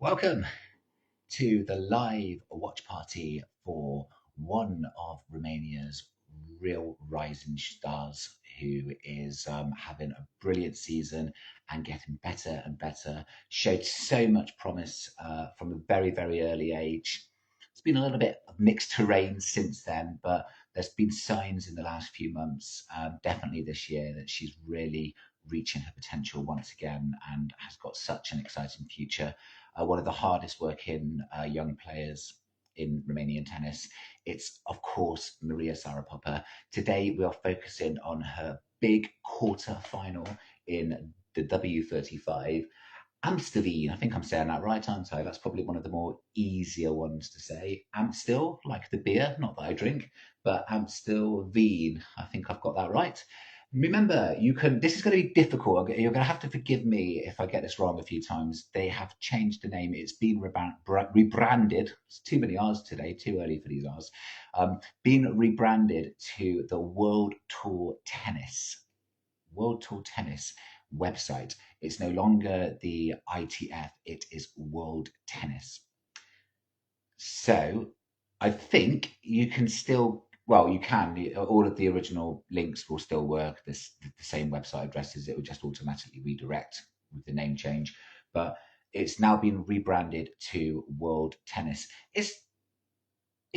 Welcome to the live watch party for one of Romania's real rising stars who is having a brilliant season and getting better and better. Showed so much promise from a very, very early age. It's been a little bit of mixed terrain since then, but there's been signs in the last few months, definitely this year, that she's really reaching her potential once again and has got such an exciting future. One of the hardest working young players in Romanian tennis. It's, of course, Maria Sharapova. Today, we are focusing on her big quarter final in the W35. Amstelveen, I think I'm saying that right, aren't I? That's probably one of the more easier ones to say. Amstel, like the beer, not that I drink, but Amstelveen. I think I've got that right. Remember, this is going to be difficult. You're going to have to forgive me if I get this wrong a few times. They have changed the name. It's been rebranded. It's too many R's today, too early for these R's. Been rebranded to the World Tour Tennis. World Tour Tennis website. It's no longer the ITF, it is World Tennis. So I think you can still, well, you can, all of the original links will still work, the same website addresses, it will just automatically redirect with the name change. But it's now been rebranded to World Tennis. It's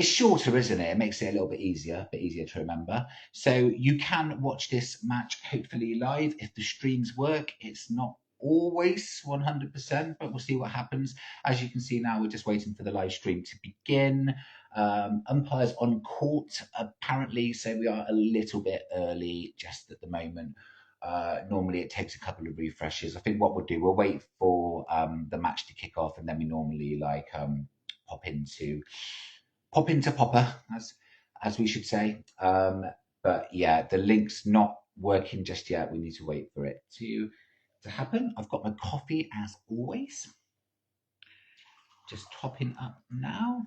shorter, isn't it? It makes it a little bit easier to remember. So you can watch this match hopefully live if the streams work. It's not always 100%, but we'll see what happens. As you can see now, we're just waiting for the live stream to begin. Umpires on court apparently, so we are a little bit early just at the moment. Normally it takes a couple of refreshes. I think what we'll do, we'll wait for the match to kick off, and then we normally pop into Popa, as we should say. But yeah, the link's not working just yet. We need to wait for it to happen. I've got my coffee as always. Just topping up now.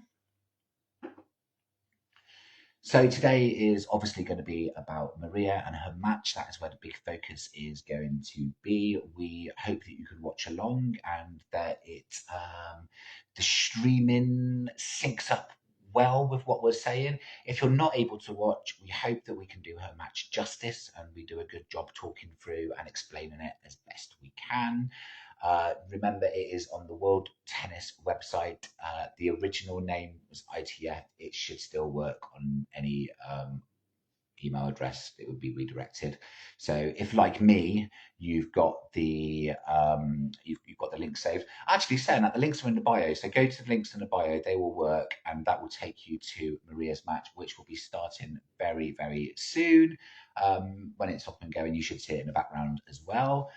So today is obviously going to be about Maria and her match. That is where the big focus is going to be. We hope that you can watch along and that the streaming syncs up well with what we're saying. If you're not able to watch, we hope that we can do her match justice and we do a good job talking through and explaining it as best we can. Remember, it is on the World Tennis website. The original name was ITF. It should still work on any email address. It would be redirected. So if, like me, you've got the link saved. Actually, saying that, the links are in the bio. So go to the links in the bio. They will work, and that will take you to Maria's match, which will be starting very, very soon. When it's up and going, you should see it in the background as well.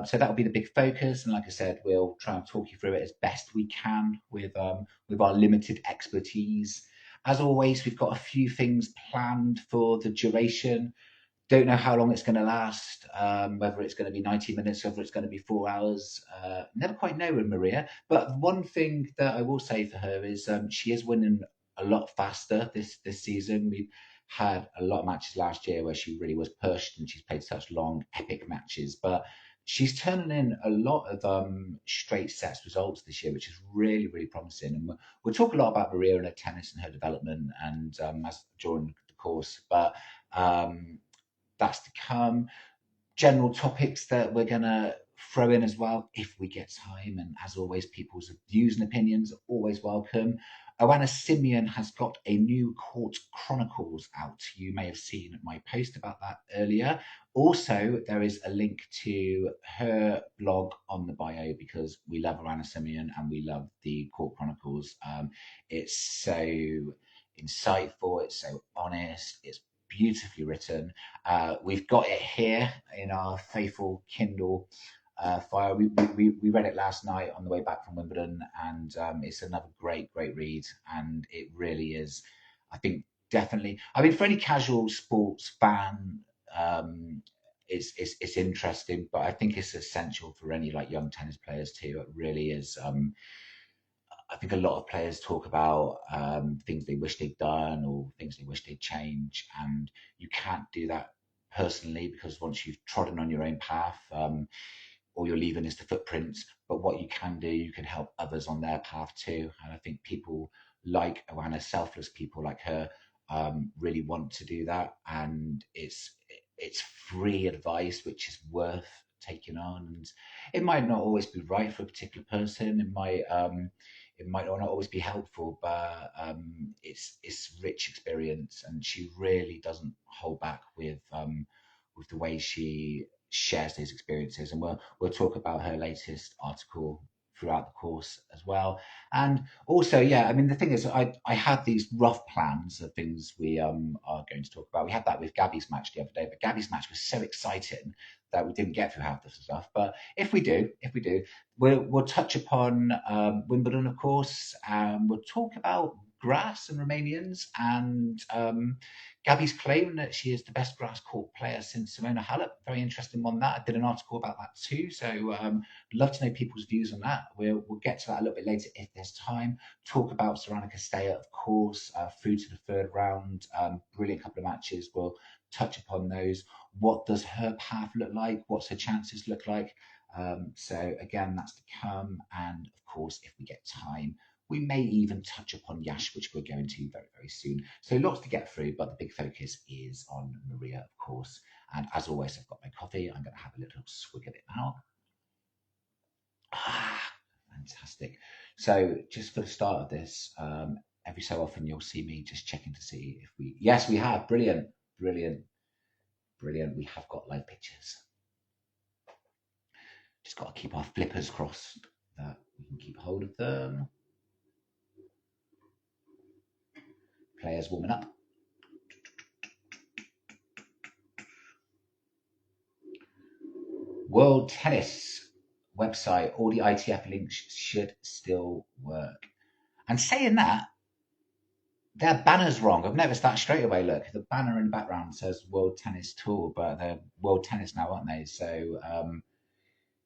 So that will be the big focus, and like I said, we'll try and talk you through it as best we can with our limited expertise. As always, we've got a few things planned for the duration. Don't know how long it's going to last, whether it's going to be 90 minutes, whether it's going to be 4 hours. Never quite know with Maria. But one thing that I will say for her is she is winning a lot faster this season. We had a lot of matches last year where she really was pushed and she's played such long, epic matches. But she's turning in a lot of straight sets results this year, which is really, really promising. And we'll talk a lot about Maria and her tennis and her development and as during the course. But that's to come. General topics that we're going to throw in as well if we get time. And as always, people's views and opinions are always welcome. Oana Simeon has got a new Court Chronicles out. You may have seen my post about that earlier. Also, there is a link to her blog on the bio because we love Oana Simeon and we love the Court Chronicles. It's so insightful, it's so honest, it's beautifully written. We've got it here in our faithful Kindle file. We read it last night on the way back from Wimbledon, and it's another great read. And it really is, I think, definitely. I mean, for any casual sports fan, it's interesting, but I think it's essential for any young tennis players too. It really is. I think a lot of players talk about things they wish they'd done or things they wish they'd change, and you can't do that personally because once you've trodden on your own path, all you're leaving is the footprints. But what you can do, you can help others on their path too. And I think people like Oana, selfless people like her, really want to do that. And it's free advice, which is worth taking on. And it might not always be right for a particular person. It might not always be helpful, but it's rich experience, and she really doesn't hold back with the way she shares these experiences. And we'll talk about her latest article throughout the course as well. And also, yeah, I mean, the thing is, I had these rough plans of things we are going to talk about. We had that with Gabby's match the other day, but Gabby's match was so exciting that we didn't get through half the stuff. But if we do, we'll touch upon Wimbledon, of course. We'll talk about grass and Romanians, and Gabby's claim that she is the best grass court player since Simona Halep. Very interesting on that. I did an article about that too. So love to know people's views on that. We'll get to that a little bit later if there's time. Talk about Sorana Castella, of course, through to the third round. Brilliant couple of matches. We'll touch upon those. What does her path look like? What's her chances look like? So again, that's to come. And of course, if we get time, we may even touch upon Yash, which we're going to very, very soon. So lots to get through, but the big focus is on Maria, of course. And as always, I've got my coffee. I'm going to have a little swig of it now. Ah, fantastic. So just for the start of this, every so often you'll see me just checking to see if yes, we have. Brilliant, brilliant, brilliant. We have got live pictures. Just got to keep our flippers crossed that we can keep hold of them. Players warming up. World Tennis website, all the ITF links should still work. And saying that, their banner's wrong. I've noticed that straight away. Look, the banner in the background says World Tennis Tour, but they're World Tennis now, aren't they? So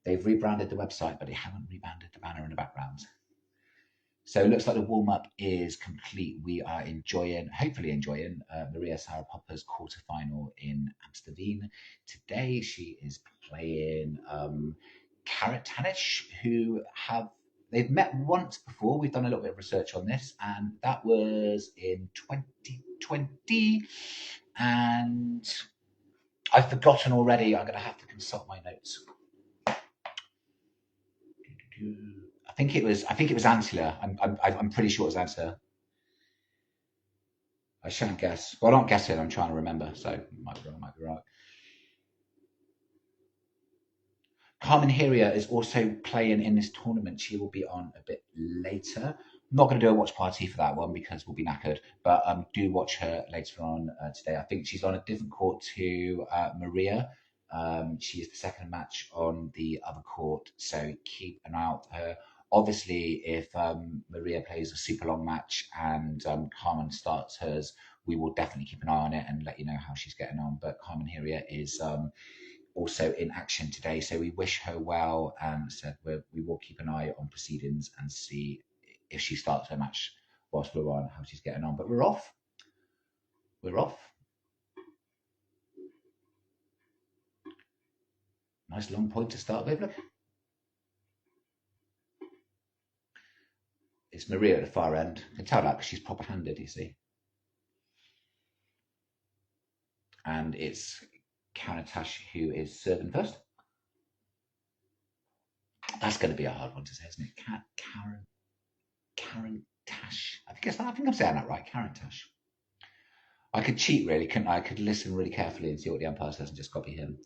they've rebranded the website, but they haven't rebranded the banner in the background. So it looks like the warm-up is complete. We are hopefully enjoying Maria Sara Poppa's quarterfinal in Amstelveen. Today she is playing Karatancheva, they've met once before. We've done a little bit of research on this, and that was in 2020. And I've forgotten already. I'm going to have to consult my notes. I think it was Antela. I'm pretty sure it was Antela. I shan't guess. Well, I'm not guessing. I'm trying to remember. So might be wrong. Might be right. Carmen Heria is also playing in this tournament. She will be on a bit later. I'm not going to do a watch party for that one because we'll be knackered. But do watch her later on today. I think she's on a different court to Maria. She is the second match on the other court, so keep an eye out for her. Obviously, if Maria plays a super long match and Carmen starts hers, we will definitely keep an eye on it and let you know how she's getting on. But Carmen Heria is also in action today, so we wish her well and said we will keep an eye on proceedings and see if she starts her match whilst we're on, how she's getting on. But we're off. We're off. Nice long point to start with. Look. It's Maria at the far end. You can tell that because she's proper handed, you see. And it's Karatancheva who is serving first. That's going to be a hard one to say, isn't it? Karatancheva. I think I'm saying that right. Karatancheva. I could cheat really, couldn't I? I could listen really carefully and see what the umpire says and just copy him.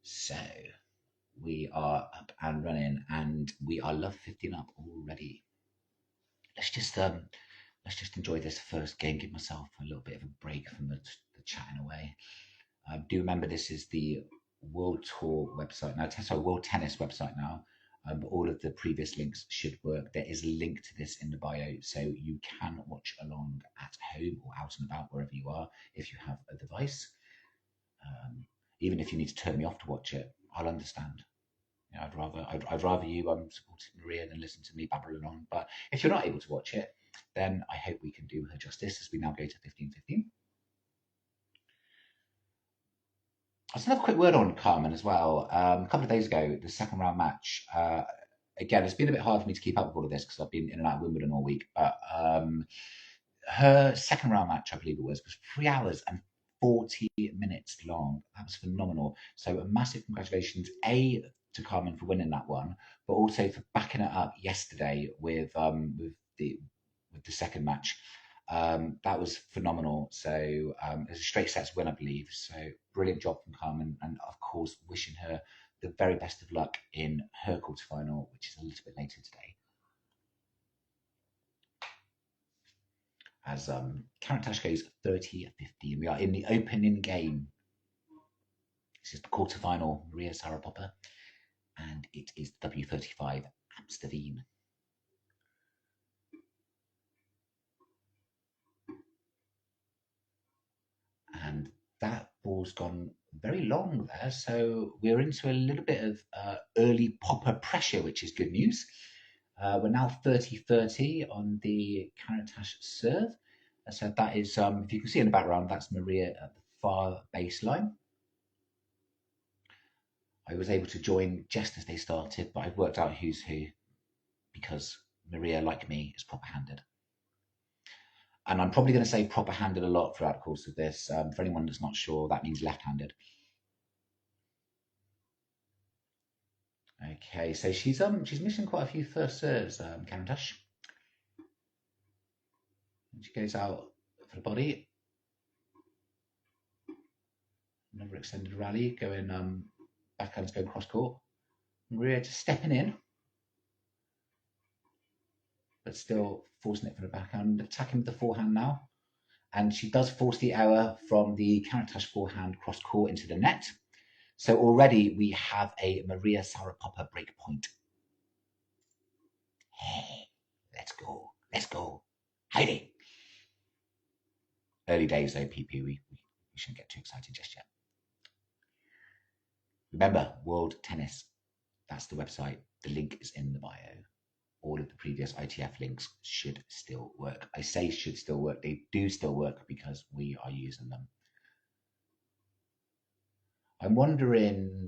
So we are up and running, and we are love 15 up already. Let's just enjoy this first game. Give myself a little bit of a break from the chatting away. Do remember this is the World Tour website now. Sorry, World Tennis website now. But all of the previous links should work. There is a link to this in the bio, so you can watch along at home or out and about wherever you are if you have a device. Even if you need to turn me off to watch it, I'll understand. You know, I'd rather you supporting Maria than listen to me babbling on. But if you're not able to watch it, then I hope we can do her justice as we now go to 15-15. Just another quick word on Carmen as well. A couple of days ago, the second round match. Again, it's been a bit hard for me to keep up with all of this because I've been in and out of Wimbledon all week. But her second round match, I believe it was 3 hours and 40 minutes long. That was phenomenal. So a massive congratulations, to Carmen for winning that one, but also for backing it up yesterday with the second match. That was phenomenal. So it was a straight sets win, I believe. So brilliant job from Carmen, and of course, wishing her the very best of luck in her quarterfinal, which is a little bit later today. As Karatancheva goes 30-50, and we are in the opening game. This is the quarterfinal, Maria Sara Popa, and it is W35 Amstelveen. And that ball's gone very long there, so we're into a little bit of early Popa pressure, which is good news. We're now 30-30 on the Karatancheva serve. So that is, if you can see in the background, that's Maria at the far baseline. I was able to join just as they started, but I've worked out who's who because Maria, like me, is proper-handed. And I'm probably going to say proper-handed a lot throughout the course of this. For anyone that's not sure, that means left-handed. Okay, so she's missing quite a few first serves, Karatancheva. She goes out for the body. Another extended rally, going backhands going cross court. Maria just stepping in, but still forcing it from the backhand, attacking with the forehand now. And she does force the error from the Karatancheva forehand cross court into the net. So already we have a Maria Sarapova break point. Hey, let's go. Heidi. Early days though, PP, we shouldn't get too excited just yet. Remember, World Tennis, that's the website. The link is in the bio. All of the previous ITF links should still work. I say should still work. They do still work because we are using them. I'm wondering,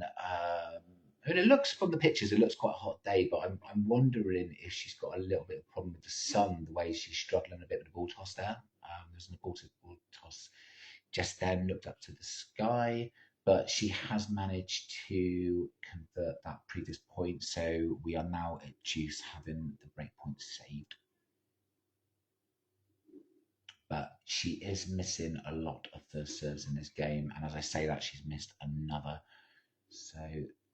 and it looks from the pictures, it looks quite a hot day, but I'm wondering if she's got a little bit of a problem with the sun, the way she's struggling a bit with the ball toss there. There's an aborted ball toss just then, looked up to the sky, but she has managed to convert that previous point. So we are now at deuce, having the break point saved. But she is missing a lot of first serves in this game. And as I say that, she's missed another. So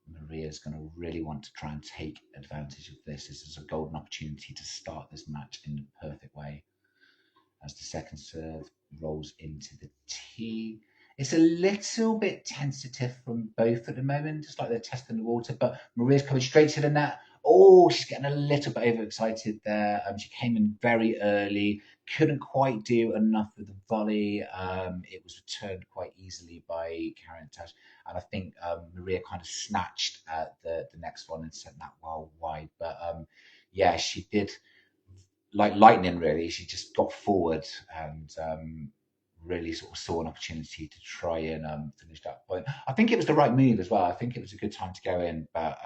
Maria's going to really want to try and take advantage of this. This is a golden opportunity to start this match in the perfect way. As the second serve rolls into the tee. It's a little bit tentative from both at the moment, just like they're testing the water, but Maria's coming straight to the net. Oh, she's getting a little bit overexcited there. She came in very early, couldn't quite do enough with the volley. It was returned quite easily by Karatancheva, and I think Maria kind of snatched at the next one and sent that well wide. But yeah, she did like lightning, really. She just got forward and really sort of saw an opportunity to try and finish that point. I think it was the right move as well. I think it was a good time to go in, but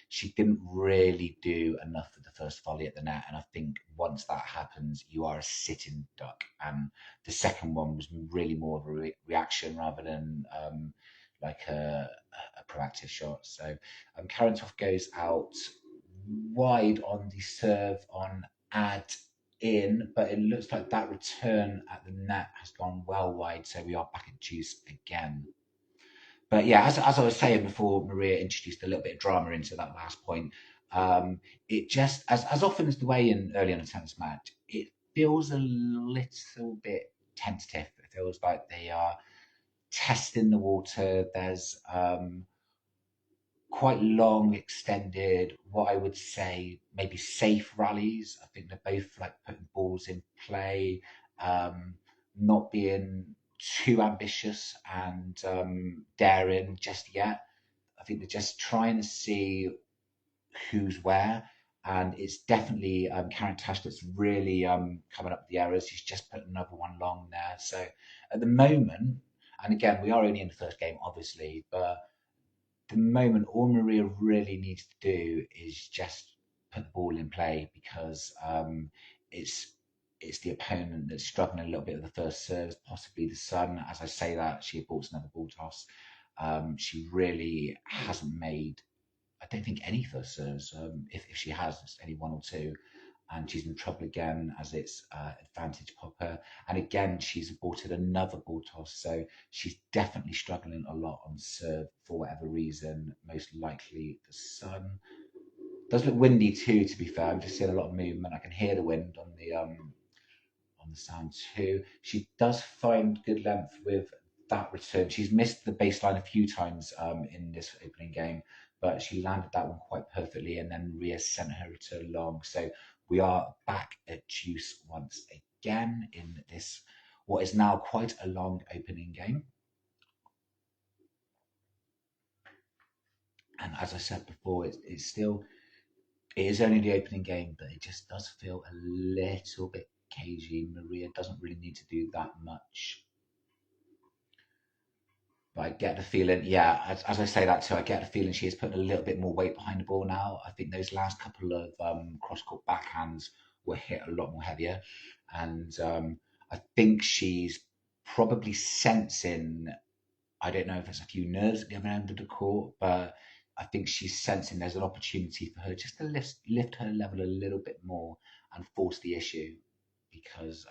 she didn't really do enough with the first volley at the net. And I think once that happens, you are a sitting duck. And the second one was really more of a reaction rather than like a proactive shot. So Karatancheva goes out wide on the serve on add in, but it looks like that return at the net has gone well wide, so we are back at deuce again. But yeah, as I was saying before, Maria introduced a little bit of drama into that last point. It just, as often as the way in early in a tennis match, it feels a little bit tentative. It feels like they are testing the water. There's quite long, extended, what I would say maybe safe rallies. I think they're both like putting balls in play, not being too ambitious and daring just yet. I think they're just trying to see who's where. And it's definitely Karatancheva that's really coming up with the errors. He's just put another one long there. So at the moment, And again, we are only in the first game, obviously, but the moment all Maria really needs to do is just put the ball in play because it's it's the opponent that's struggling a little bit with the first serves, possibly the Sun. As I say that, she aborts another ball toss. She really hasn't made, I don't think, any first serves. If she has, it's only one or two. And she's in trouble again as it's advantage Popa. And again, she's aborted another ball toss. So she's definitely struggling a lot on serve for whatever reason. Most likely the Sun. Does look windy too, to be fair. I'm just seeing a lot of movement. I can hear the wind on the sound too. She does find good length with that return. She's missed the baseline a few times in this opening game, but she landed that one quite perfectly, and then Ria sent her return long. So we are back at juice once again in this, what is now quite a long opening game. And as I said before, it's still, it is only the opening game, but it just does feel a little bit cagey. Maria doesn't really need to do that much. But I get the feeling, yeah, as I say that too, I get the feeling she is putting a little bit more weight behind the ball now. I think those last couple of cross-court backhands were hit a lot more heavier. And I think she's probably sensing, I don't know if it's a few nerves at the other end of the court, but I think she's sensing there's an opportunity for her just to lift her level a little bit more and force the issue because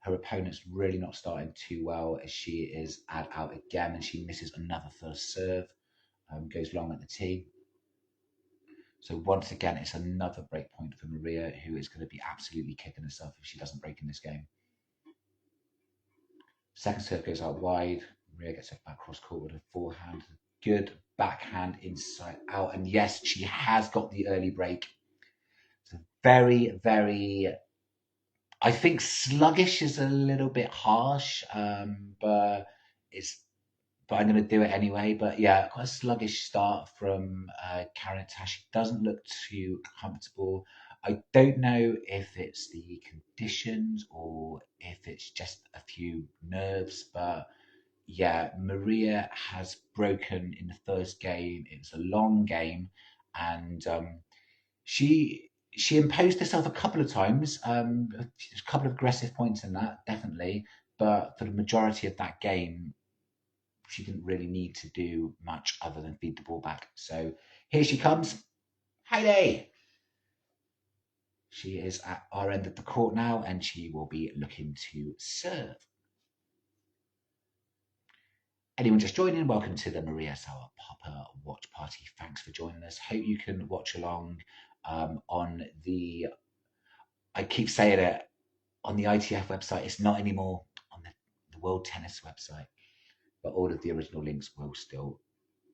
her opponent's really not starting too well as she is out again and she misses another first serve, goes long at the tee. So once again, it's another break point for Maria, who is going to be absolutely kicking herself if she doesn't break in this game. Second serve goes out wide. Maria gets it back cross court with a forehand. Good backhand inside out. And yes, she has got the early break. It's very, very, I think sluggish is a little bit harsh, but it's, but I'm going to do it anyway. But yeah, quite a sluggish start from Karatancheva. She doesn't look too comfortable. I don't know if it's the conditions or if it's just a few nerves, but yeah, Maria has broken in the first game. It was a long game, and she imposed herself a couple of times. A couple of aggressive points in that, definitely. But for the majority of that game, she didn't really need to do much other than feed the ball back. So here she comes. Heidi! She is at our end of the court now, and she will be looking to serve. Anyone just joining, welcome to the Maria Sara Popa watch party. Thanks for joining us. Hope you can watch along on the, I keep saying it, on the ITF website. It's not anymore on the World Tennis website, but all of the original links will still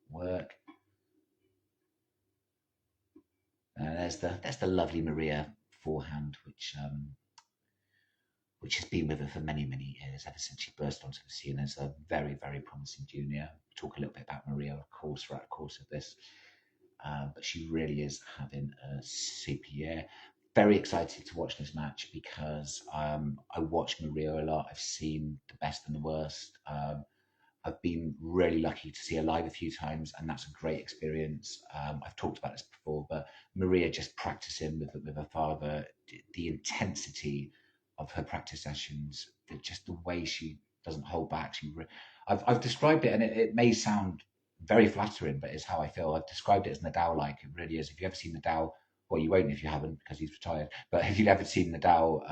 work. That's the lovely Maria forehand, which has been with her for many, many years, ever since she burst onto the scene as a very, very promising junior. We'll talk a little bit about Maria, of course, throughout the course of this. But she really is having a super year. Very excited to watch this match because I watch Maria a lot. I've seen the best and the worst. I've been really lucky to see her live a few times, and that's a great experience. I've talked about this before, but Maria just practicing with her father, the intensity of her practice sessions, just the way she doesn't hold back. I've described it, and it may sound very flattering, but it's how I feel. I've described it as Nadal-like. It really is. If you've ever seen Nadal, well, you won't if you haven't because he's retired. But if you've ever seen Nadal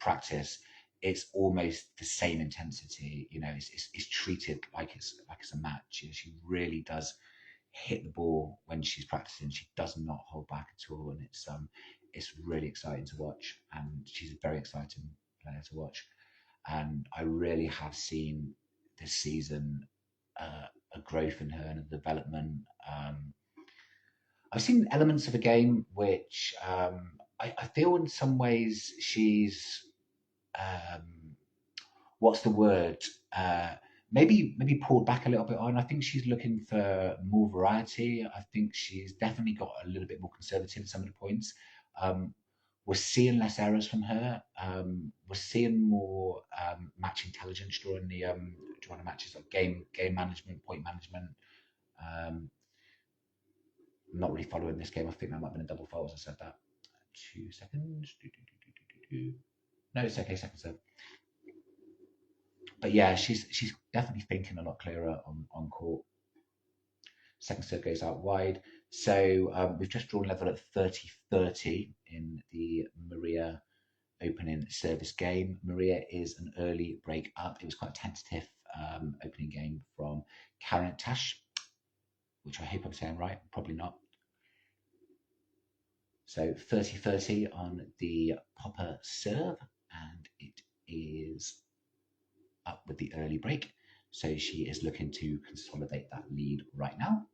practice, it's almost the same intensity. You know, it's treated like it's a match. You know, she really does hit the ball when she's practicing. She does not hold back at all, and it's really exciting to watch. And she's a very exciting player to watch. And I really have seen this season a growth in her and a development. I've seen elements of a game which I feel in some ways she's what's the word? Maybe pulled back a little bit on. I think she's looking for more variety. I think she's definitely got a little bit more conservative in some of the points. Um, we're seeing less errors from her. We're seeing more match intelligence during the matches, like game management, point management. Um, I'm not really following this game. I think that might have been a double fault as I said that. 2 seconds. No, it's okay. Second serve. But yeah, she's definitely thinking a lot clearer on court. Second serve goes out wide. So we've just drawn level at 30-30 in the Maria opening service game. Maria is an early break up. It was quite a tentative opening game from Karatancheva, which I hope I'm saying right. Probably not. So 30-30 on the Popa serve, and it is up with the early break. So she is looking to consolidate that lead right now.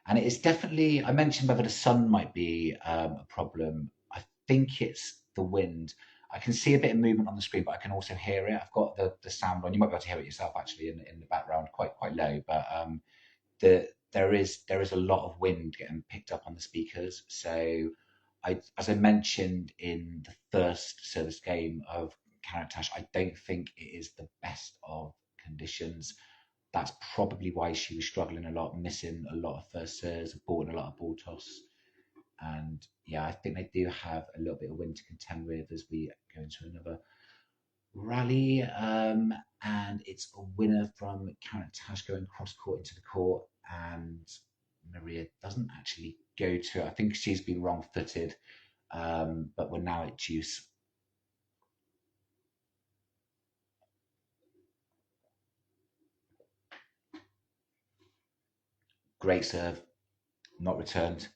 And it is definitely, I mentioned whether the sun might be a problem. I think it's the wind. I can see a bit of movement on the screen, but I can also hear it. I've got the sound on. You might be able to hear it yourself actually in the background, quite low. But there is a lot of wind getting picked up on the speakers. So as I mentioned in the first service game of Karatancheva, I don't think it is the best of conditions. That's probably why she was struggling a lot, missing a lot of first serves, aborting a lot of ball toss. And yeah, I think they do have a little bit of wind to contend with as we go into another rally. And it's a winner from Karatancheva going cross court into the court. And Maria doesn't actually go to it. I think she's been wrong footed, but we're now at deuce. Great serve, not returned.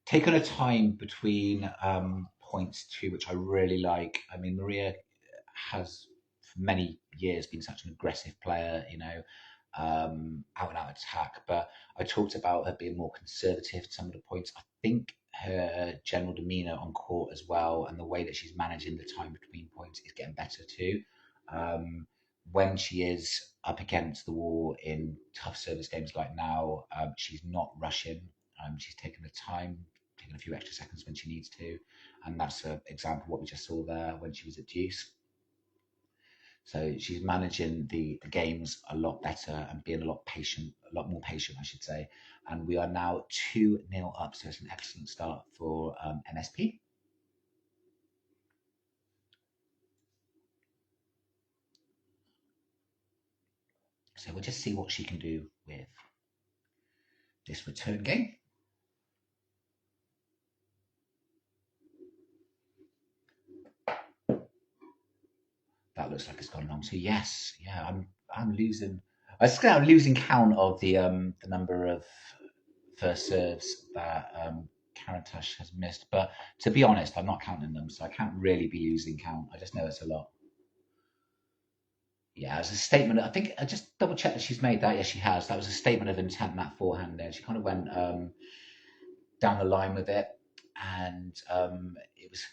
Taken a time between points too, which I really like. I mean, Maria has for many years been such an aggressive player, out and out attack. But I talked about her being more conservative at some of the points. I think her general demeanour on court as well, and the way that she's managing the time between points is getting better too. Um, when she is up against the wall in tough service games like now, she's not rushing. She's taking the time, taking a few extra seconds when she needs to, and that's an example of what we just saw there when she was at deuce. So she's managing the games a lot better and being a lot more patient, I should say. And we are now 2-0 up, so it's an excellent start for MSP. So we'll just see what she can do with this return game. That looks like it's gone long. So yes, yeah, I'm losing. I'm losing count of the number of first serves that Karatancheva has missed. But to be honest, I'm not counting them, so I can't really be losing count. I just know it's a lot. Yeah, it's a statement. I think I just double checked that she's made that. Yes, she has. That was a statement of intent. That forehand there. She kind of went down the line with it, and it was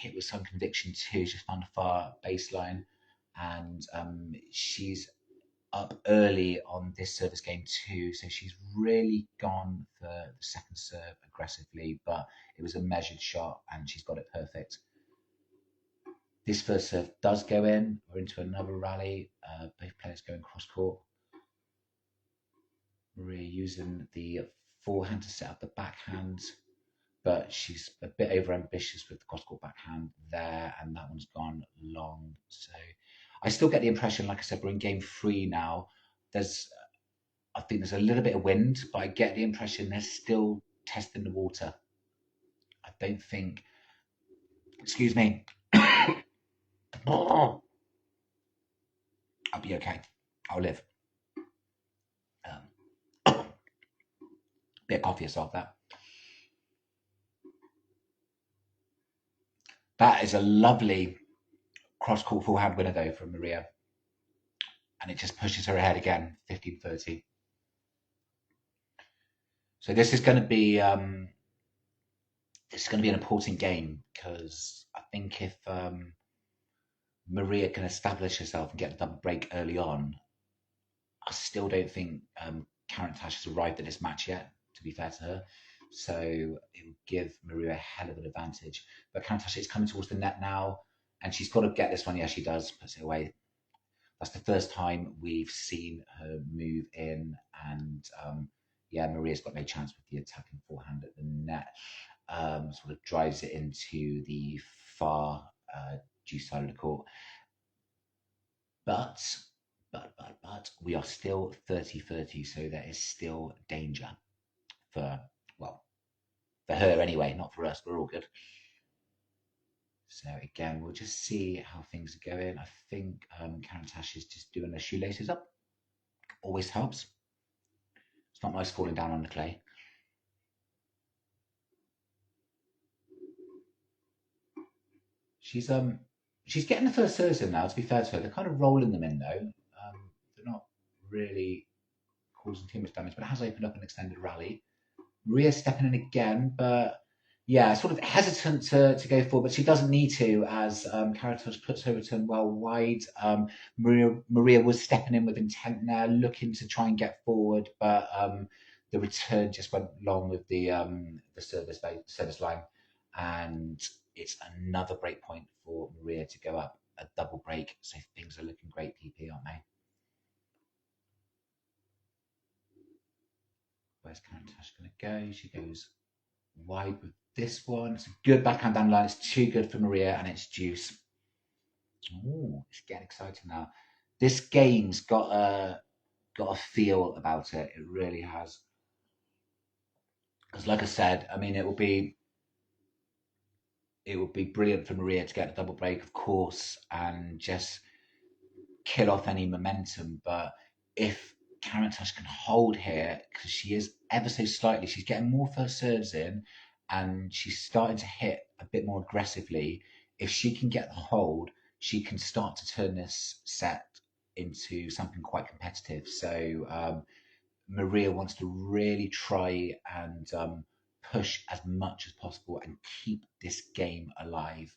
hit with some conviction too. She found a far baseline, and she's up early on this service game too. So she's really gone for the second serve aggressively, but it was a measured shot, and she's got it perfect. This first serve does go in. We're into another rally. Both players going cross court. Maria using the forehand to set up the backhand, but she's a bit over ambitious with the cross court backhand there, and that one's gone long. So I still get the impression, like I said, we're in game 3 now. I think there's a little bit of wind, but I get the impression they're still testing the water. I don't think. Excuse me. I'll be okay. I'll live. Bit of coffee yourself that. That is a lovely cross court forehand winner though from Maria. And it just pushes her ahead again, 15-30. So this is going to be an important game because I think if Maria can establish herself and get the double break early on, I still don't think Karatancheva has arrived at this match yet, to be fair to her. So it will give Maria a hell of an advantage. But Karatancheva is coming towards the net now, and she's got to get this one. Yeah, she does. Puts it away. That's the first time we've seen her move in, and yeah, Maria's got no chance with the attacking forehand at the net. Sort of drives it into the far due side of the court. But, but, we are still 30-30, so there is still danger for, well, for her anyway, not for us. We're all good. So again, we'll just see how things are going. I think Karen Tash is just doing her shoelaces up. Always helps. It's not nice falling down on the clay. She's she's getting the first serves in now. To be fair to her, they're kind of rolling them in though. They're not really causing too much damage, but it has opened up an extended rally. Maria's stepping in again, but yeah, sort of hesitant to go forward, but she doesn't need to as Karatos puts her return well wide. Maria was stepping in with intent there, looking to try and get forward, but the return just went long with the service line, and it's another break point for Maria to go up a double break. So things are looking great, PP, aren't they? Where's Karen Tash going to go? She goes wide with this one. It's a good backhand down the line. It's too good for Maria, and it's deuce. Oh, it's getting exciting now. This game's got a feel about it. It really has. Because, like I said, I mean, it would be brilliant for Maria to get a double break, of course, and just kill off any momentum. But if Karantash can hold here, because she is ever so slightly, she's getting more first serves in, and she's starting to hit a bit more aggressively. If she can get the hold, she can start to turn this set into something quite competitive. So Maria wants to really try and push as much as possible and keep this game alive.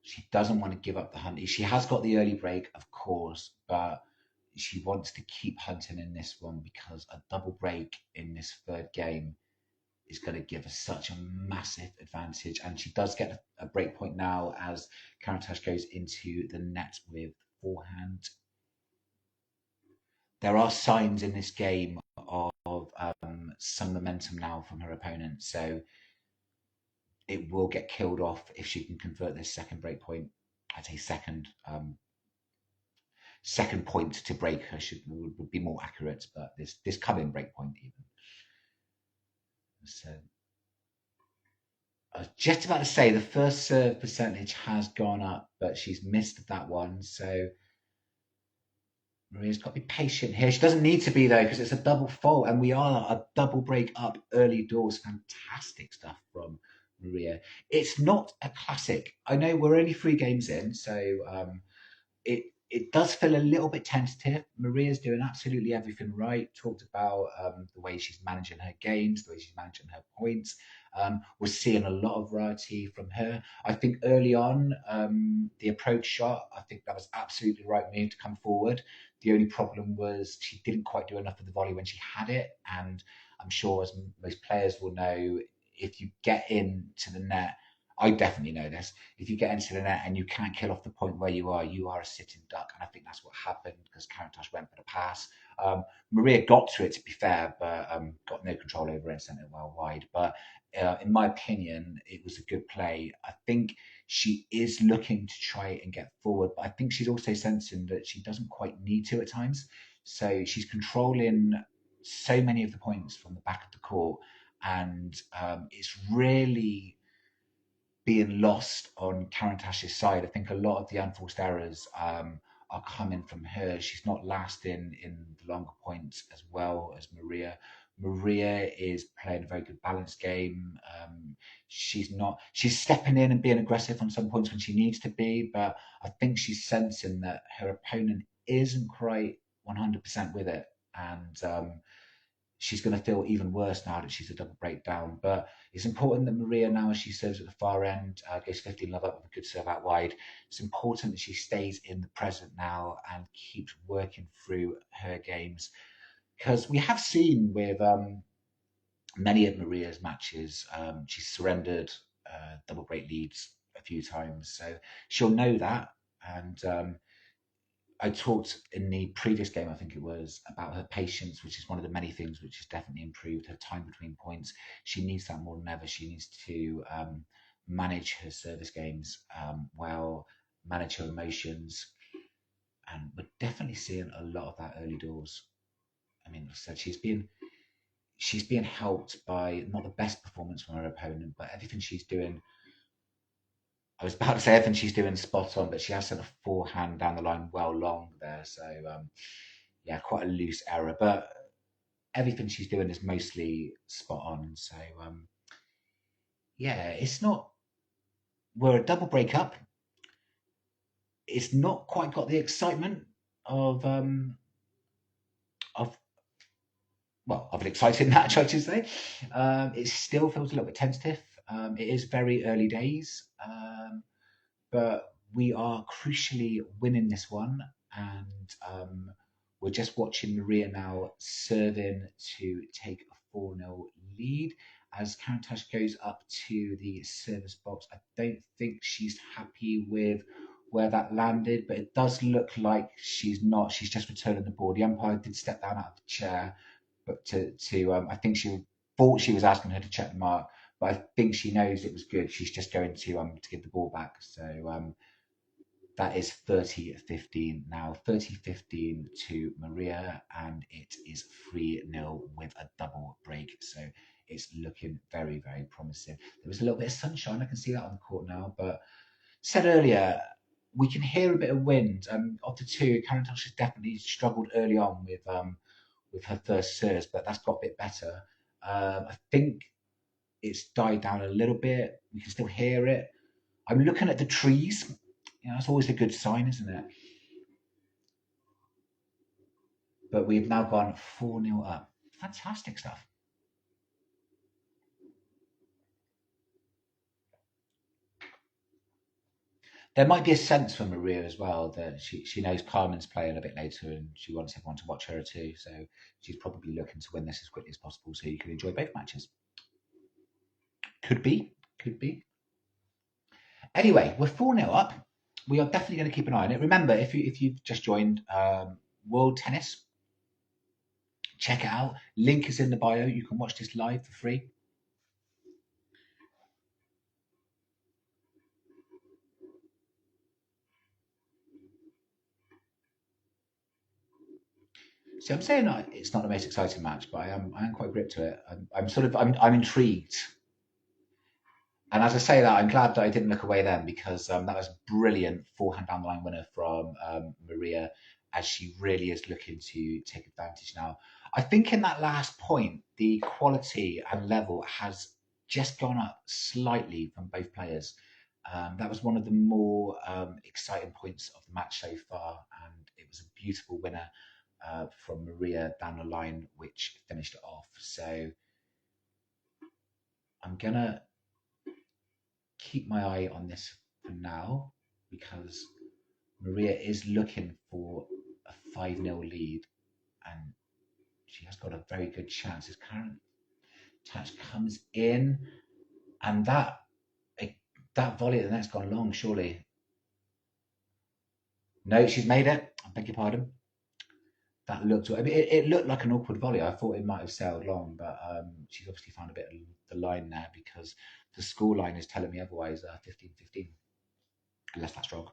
She doesn't want to give up the hunt. She has got the early break, of course, but she wants to keep hunting in this one because a double break in this third game is going to give us such a massive advantage. And she does get a break point now as Karantash goes into the net with forehand. There are signs in this game of some momentum now from her opponent, so it will get killed off if she can convert this second break point. I'd say second point to break her would be more accurate, but this coming break point even. So I was just about to say the first serve percentage has gone up, but she's missed that one. So Maria's got to be patient here. She doesn't need to be though, because it's a double fault, and we are a double break up early doors. Fantastic stuff from Maria. It's not a classic. I know we're only 3 games in, so it does feel a little bit tentative. Maria's doing absolutely everything right. Talked about the way she's managing her games, the way she's managing her points. We're seeing a lot of variety from her. I think early on, the approach shot, I think that was absolutely the right move to come forward. The only problem was she didn't quite do enough of the volley when she had it. And I'm sure, as most players will know, if you get into the net, I definitely know this. If you get into the net and you can't kill off the point where you are a sitting duck. And I think that's what happened because Karantash went for the pass. Maria got to it, to be fair, but got no control over it and sent it well wide. But in my opinion, it was a good play. I think she is looking to try and get forward, but I think she's also sensing that she doesn't quite need to at times. So she's controlling so many of the points from the back of the court, and it's really being lost on Karen Tash's side. I think a lot of the unforced errors are coming from her. She's not lasting in the longer points as well as Maria. Maria is playing a very good balanced game. She's stepping in and being aggressive on some points when she needs to be, but I think she's sensing that her opponent isn't quite 100% with it. And she's going to feel even worse now that she's a double breakdown. But it's important that Maria, now as she serves at the far end, goes 15 love up with a good serve out wide. It's important that she stays in the present now and keeps working through her games. Because we have seen with many of Maria's matches, she's surrendered double break leads a few times, so she'll know that. And I talked in the previous game, I think it was, about her patience, which is one of the many things which has definitely improved. Her time between points, she needs that more than ever. She needs to manage her service games well, manage her emotions, and we're definitely seeing a lot of that early doors. I mean, like I said, she's being helped by not the best performance from her opponent, but everything she's doing. I was about to say everything she's doing spot on, but she has sent a forehand down the line well long there. So yeah, quite a loose error, but everything she's doing is mostly spot on. So yeah, it's not. We're a double breakup. It's not quite got the excitement of of an exciting match, I should say. It still feels a little bit tentative. It is very early days, but we are crucially winning this one, and we're just watching Maria now serving to take a 4-0 lead as Karatancheva goes up to the service box. I don't think she's happy with where that landed, but it does look like she's not. She's just returning the ball. The umpire did step down out of the chair, but I think she thought she was asking her to check the mark, but I think she knows it was good. She's just going to give the ball back. So that is 30-15 now. 30-15 to Maria, and it is 3-0 with a double break. So it's looking very, very promising. There was a little bit of sunshine. I can see that on the court now. But said earlier, we can hear a bit of wind. Of the two, Karen Tosh has definitely struggled early on with her first serves, but that's got a bit better. I think it's died down a little bit. We can still hear it. I'm looking at the trees. You know, that's always a good sign, isn't it? But we've now gone 4-0 up. Fantastic stuff. There might be a sense from Maria as well that she knows Carmen's playing a bit later and she wants everyone to watch her too. So she's probably looking to win this as quickly as possible so you can enjoy both matches. Could be. Could be. Anyway, we're 4-0 up. We are definitely going to keep an eye on it. Remember, if you've just joined World Tennis, check it out. Link is in the bio. You can watch this live for free. See, I'm saying it's not the most exciting match, but I am quite gripped to it. I'm intrigued. And as I say that, I'm glad that I didn't look away then because that was a brilliant forehand down the line winner from Maria, as she really is looking to take advantage now. I think in that last point, the quality and level has just gone up slightly from both players. That was one of the more exciting points of the match so far, and it was a beautiful winner from Maria down the line, which finished it off. So I'm gonna keep my eye on this for now because Maria is looking for a 5-0 lead, and she has got a very good chance as Karen Touch comes in, and that volley at the net's gone long, surely. No, she's made it. I beg your pardon. That looked. I mean, it looked like an awkward volley. I thought it might have sailed long, but she's obviously found a bit of the line there because the score line is telling me otherwise. 15-15, unless that's wrong.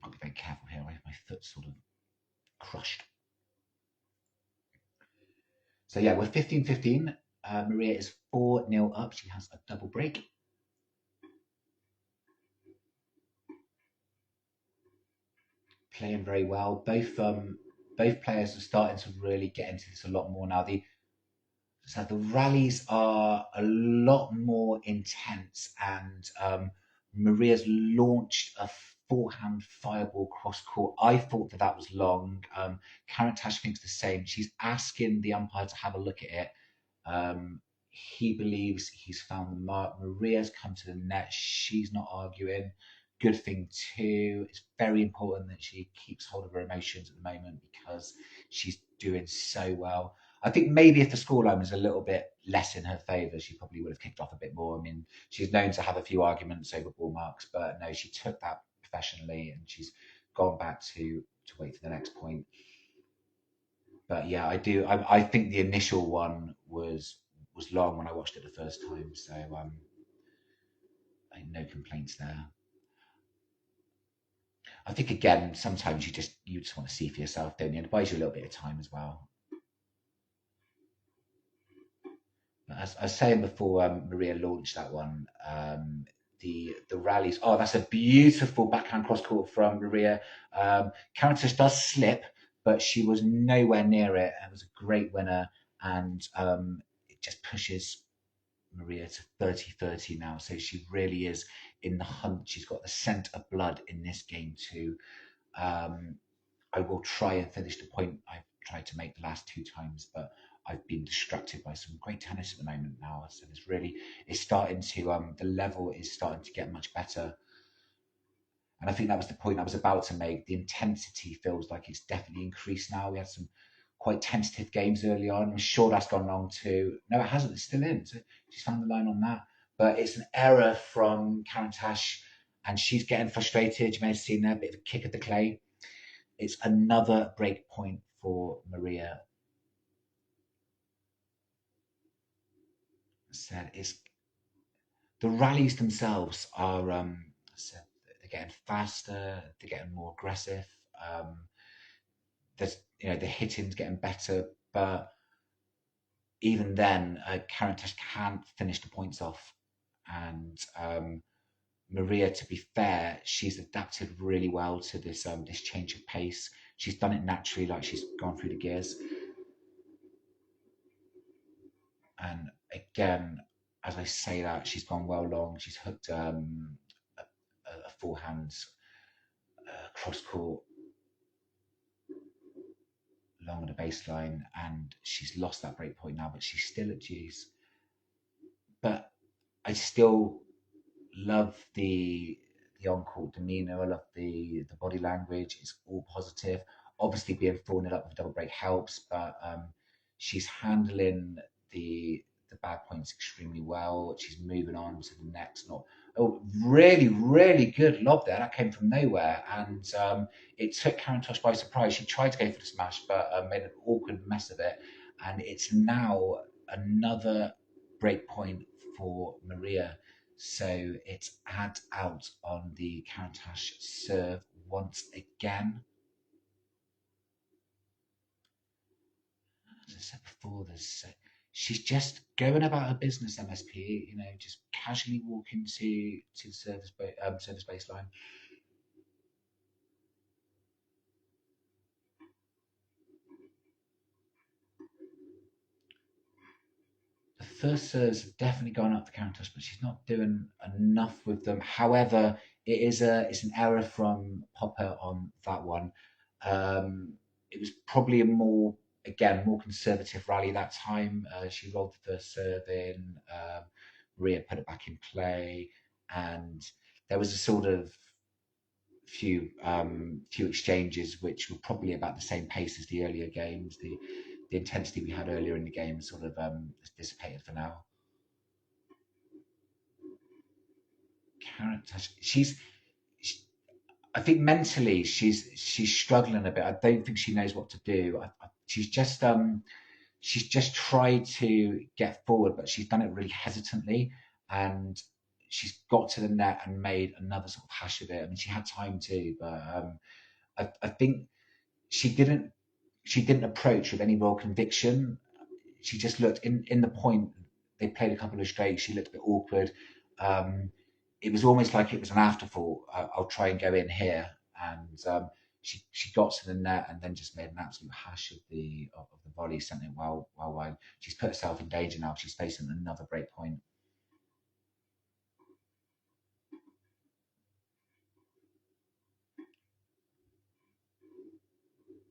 I'll be very careful here. My foot's sort of crushed. So yeah, we're 15-15. Maria is 4-0 up. She has a double break. Playing very well. Both players are starting to really get into this a lot more now. The rallies are a lot more intense, and Maria's launched a forehand fireball cross court. I thought that was long. Karen Tash thinks the same. She's asking the umpire to have a look at it. He believes he's found the mark. Maria's come to the net. She's not arguing. Good thing too. It's very important that she keeps hold of her emotions at the moment because she's doing so well. I think maybe if the scoreline was a little bit less in her favour, she probably would have kicked off a bit more. I mean, she's known to have a few arguments over ball marks, but no, she took that professionally and she's gone back to wait for the next point. But yeah, I do. I think the initial one was long when I watched it the first time, so no complaints there. I think again, sometimes you just want to see for yourself, don't you? And it buys you a little bit of time as well. As I was saying before, Maria launched that one. The rallies. Oh, that's a beautiful backhand cross court from Maria. Karatancheva does slip, but she was nowhere near it. It was a great winner, and it just pushes Maria to 30-30 now. So she really is in the hunt. She's got the scent of blood in this game too. Um, I will try and finish the point I've tried to make the last two times, but I've been distracted by some great tennis at the moment now. So it's starting to, the level is starting to get much better. And I think that was the point I was about to make. The intensity feels like it's definitely increased now. We had some quite tentative games early on. I'm sure that's gone long too. No, it hasn't. It's still in. So she's found the line on that. But it's an error from Karantash, and she's getting frustrated. You may have seen there, a bit of a kick at the clay. It's another break point for Maria. Said it's the rallies themselves are said they're getting faster, they're getting more aggressive. There's the hitting's getting better, but even then, Karen Tesh can't finish the points off, and Maria, to be fair, she's adapted really well to this change of pace. She's done it naturally, like she's gone through the gears. And again, as I say that, she's gone well long. She's hooked a forehand cross court long on the baseline, and she's lost that break point now, but she's still at G's. But I still love the on court demeanour. I love the body language. It's all positive. Obviously, being 4-0 up with a double break helps, but she's handling the bad points extremely well. She's moving on to the next. Not oh, really, really good lob there. That came from nowhere, and it took Karen Tosh by surprise. She tried to go for the smash, but made an awkward mess of it. And it's now another break point for Maria. So it's add out on the Karantash serve once again. As I said before, she's just going about her business, MSP. Just casually walking to the service baseline. The first serves have definitely gone up the Countess, but she's not doing enough with them. However, it's an error from Popa on that one. It was probably a more conservative rally that time. She rolled the first serve in. Maria put it back in play, and there was a sort of few exchanges which were probably about the same pace as the earlier games. The intensity we had earlier in the game sort of dissipated for now. Karen, she, I think mentally she's struggling a bit. I don't think she knows what to do. She's just tried to get forward, but she's done it really hesitantly, and she's got to the net and made another sort of hash of it. I mean, she had time to, but I think she didn't she didn't approach with any real conviction. She just looked in the point. They played a couple of straight. She looked a bit awkward. Um, it was almost like it was an afterthought. I'll try and go in here, and she got to the net and then just made an absolute hash of the volley, sent it well wide. She's put herself in danger now. She's facing another break point.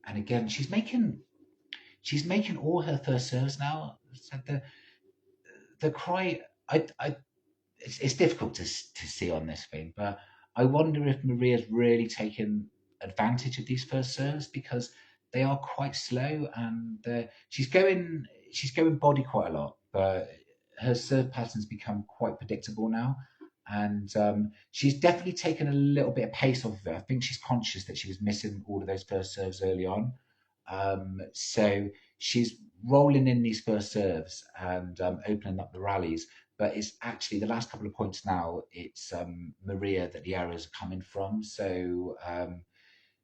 And again, she's making all her first serves now. So the cry, it's difficult to see on this thing, but I wonder if Maria's really taken advantage of these first serves because they are quite slow, and she's going body quite a lot, but her serve patterns become quite predictable now. And she's definitely taken a little bit of pace off of it. I think she's conscious that she was missing all of those first serves early on. So she's rolling in these first serves and opening up the rallies. But it's actually the last couple of points now, it's Maria that the errors are coming from. So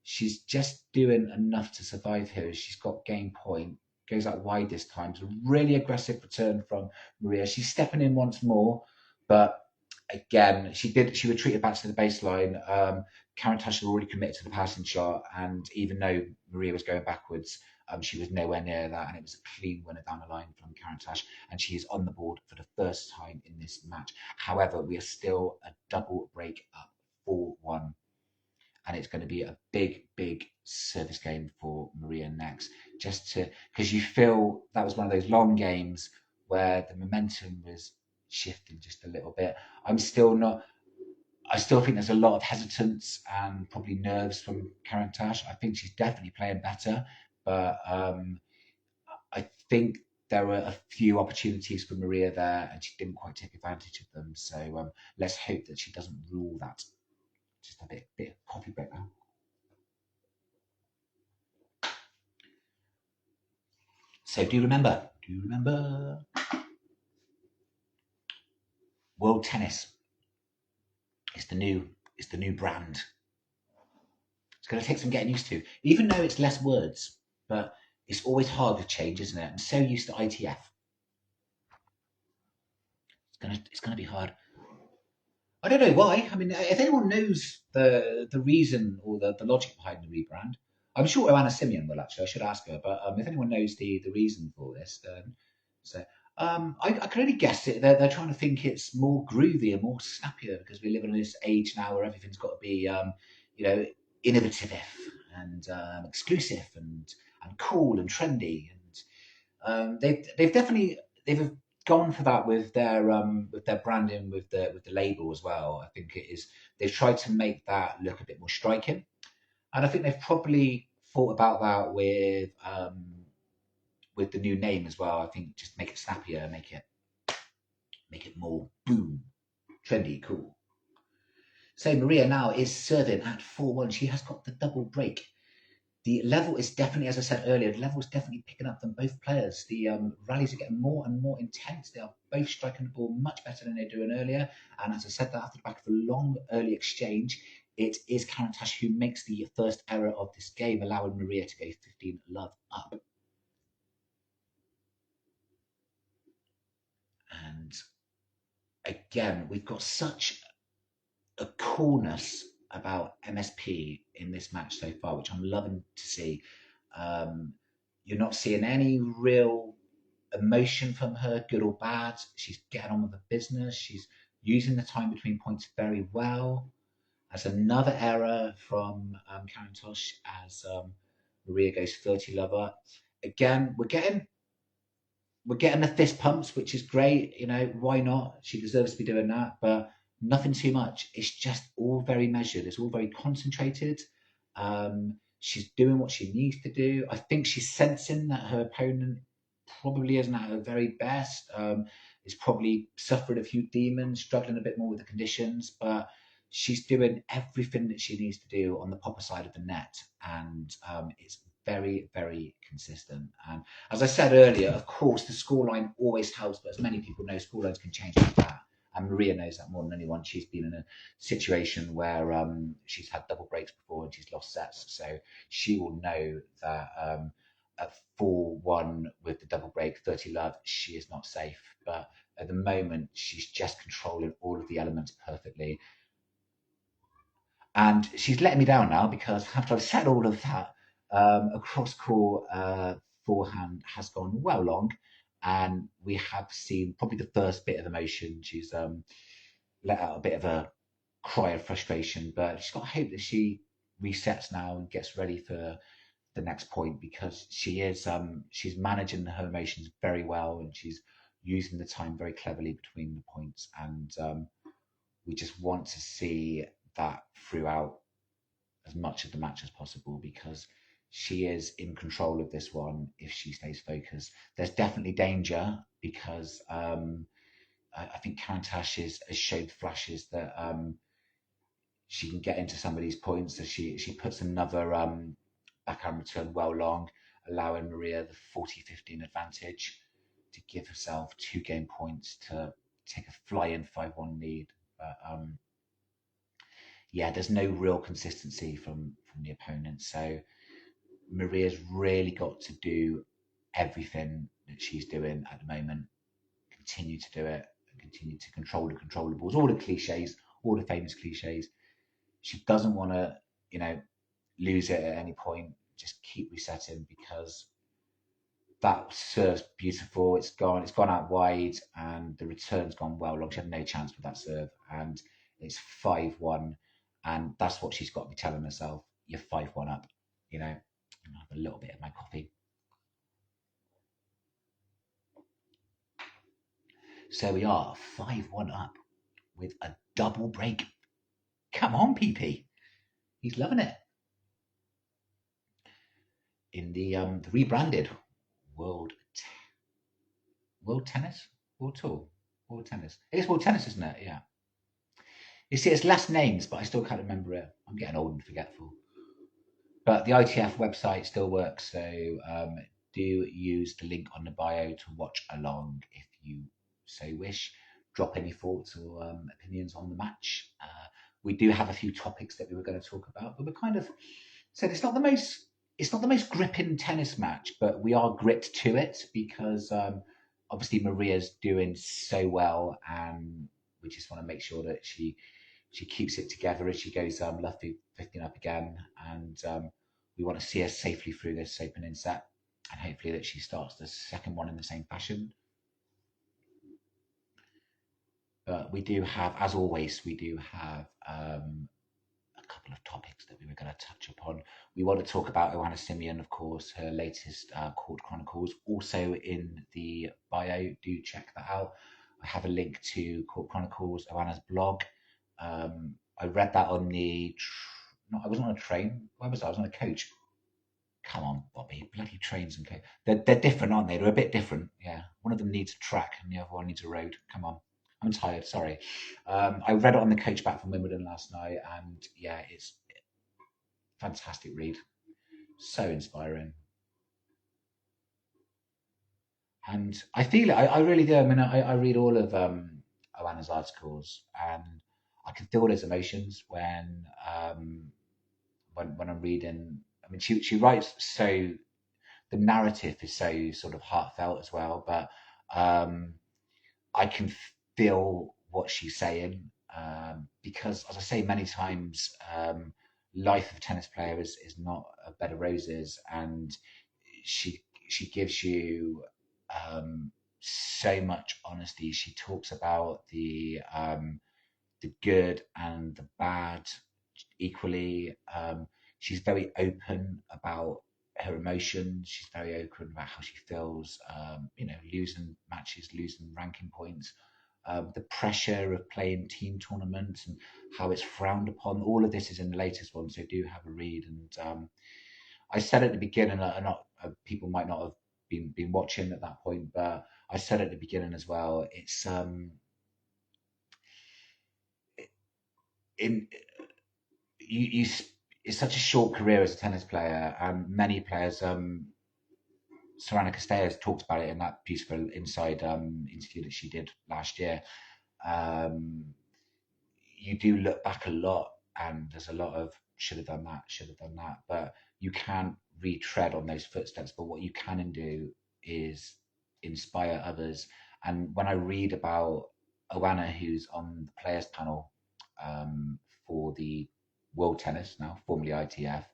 she's just doing enough to survive here. She's got game point, goes out wide this time. It's a really aggressive return from Maria. She's stepping in once more, but again, she retreated back to the baseline. Karatancheva had already committed to the passing shot, and even though Maria was going backwards, she was nowhere near that, and it was a clean winner down the line from Karatancheva, and she is on the board for the first time in this match. However, we are still a double break up 4-1, and it's going to be a big, big service game for Maria next. Just to because you feel that was one of those long games where the momentum was shifting just a little bit. I'm still not. I still think there's a lot of hesitance and probably nerves from Karen Tash. I think she's definitely playing better, but I think there were a few opportunities for Maria there, and she didn't quite take advantage of them. So let's hope that she doesn't rule that. Just a bit of coffee break now. So do you remember? World Tennis? It's the new brand. It's going to take some getting used to, even though it's less words. But it's always hard with change, isn't it? I'm so used to ITF. It's gonna be hard. I don't know why. I mean, if anyone knows the reason or the logic behind the rebrand, I'm sure Anna Simeon will actually. I should ask her. But if anyone knows the reason for this, then so I can only guess it. They're trying to think it's more groovy and more snappier because we live in this age now where everything's got to be you know innovative and exclusive and cool and trendy. And they've definitely they've gone for that with their branding with the label as well. I think it is they've tried to make that look a bit more striking, and I think they've probably thought about that with the new name as well. I think just make it snappier, make it more boom, trendy, cool. So Maria now is serving at 4-1. She has got the double break. The level is definitely, as I said earlier, the level is definitely picking up from both players. The rallies are getting more and more intense. They are both striking the ball much better than they were doing earlier. And as I said, that after the back of a long early exchange, it is Karatancheva who makes the first error of this game, allowing Maria to go 15 love up. And again, we've got such a coolness about MSP in this match so far, which I'm loving to see. Um, you're not seeing any real emotion from her, good or bad. She's getting on with the business. She's using the time between points very well. That's another error from Karen Tosh as Maria goes 30 love up. Again, we're getting the fist pumps, which is great. Why not? She deserves to be doing that, but nothing too much. It's just all very measured. It's all very concentrated. She's doing what she needs to do. I think she's sensing that her opponent probably isn't at her very best. Is probably suffering a few demons, struggling a bit more with the conditions, but she's doing everything that she needs to do on the Popa side of the net, and it's very, very consistent. And as I said earlier, of course, the scoreline always helps, but as many people know, scorelines can change like that. And Maria knows that more than anyone. She's been in a situation where she's had double breaks before and she's lost sets. So she will know that at 4-1 with the double break, 30 love, she is not safe. But at the moment, she's just controlling all of the elements perfectly. And she's letting me down now because after I've said all of that, a cross-court forehand has gone well long, and we have seen probably the first bit of emotion. She's let out a bit of a cry of frustration, but she's got hope that she resets now and gets ready for the next point because she's managing her emotions very well and she's using the time very cleverly between the points, and we just want to see that throughout as much of the match as possible because she is in control of this one if she stays focused. There's definitely danger because I think Countach has showed flashes that she can get into some of these points. So she puts another backhand return well long, allowing Maria the 40-15 advantage to give herself 2 game points to take a fly-in 5-1 lead. But yeah, there's no real consistency from the opponent. So Maria's really got to do everything that she's doing at the moment, continue to do it, and continue to control the controllables, all the cliches, all the famous cliches. She doesn't want to, lose it at any point. Just keep resetting because that serve's beautiful. It's gone out wide, and the return's gone well long. She had no chance with that serve, and it's 5-1, and that's what she's got to be telling herself. You're 5-1 up, I'll have a little bit of my coffee. So we are 5-1 up with a double break. Come on, PP. He's loving it. In the rebranded World Tennis? World Tour? World Tennis. It is World Tennis, isn't it? Yeah. You see, it's less names, but I still can't remember it. I'm getting old and forgetful. But the ITF website still works, so do use the link on the bio to watch along if you so wish. Drop any thoughts or opinions on the match. We do have a few topics that we were going to talk about, but we're kind of said it's not the most gripping tennis match, but we are gripped to it because obviously Maria's doing so well, and we just want to make sure that she keeps it together as she goes left 15 up again, and we want to see her safely through this opening set, and hopefully that she starts the second one in the same fashion. But we do have, as always, a couple of topics that we were going to touch upon. We want to talk about Ioana Simeon, of course, her latest court chronicles, also in the bio. Do check that out. I have a link to Court Chronicles, Ioana's blog. I read that on I wasn't on a train. Where was I? I was on a coach. Come on, Bobby. Bloody trains and coaches. They're different, aren't they? They're a bit different. Yeah. One of them needs a track and the other one needs a road. Come on. I'm tired. Sorry. I read it on the coach back from Wimbledon last night, and yeah, it's a fantastic read. So inspiring. And I feel it. I really do. I mean, I read all of Ioana's articles, and I can feel those emotions when I'm reading. I mean, she writes so the narrative is so sort of heartfelt as well, but I can feel what she's saying because, as I say many times, life of a tennis player is not a bed of roses, and she gives you so much honesty. She talks about the good and the bad equally. She's very open about her emotions. She's very open about how she feels. Losing matches, losing ranking points, the pressure of playing team tournaments and how it's frowned upon. All of this is in the latest one, so do have a read. And I said at the beginning, people might not have been watching at that point, but I said at the beginning as well. It's in you it's such a short career as a tennis player, and many players. Sorana Castells talked about it in that beautiful inside interview that she did last year. Um, you do look back a lot, and there's a lot of should have done that, should have done that, but you can't retread on those footsteps. But what you can do is inspire others. And when I read about Ioana, who's on the players panel for the World Tennis now, formerly ITF,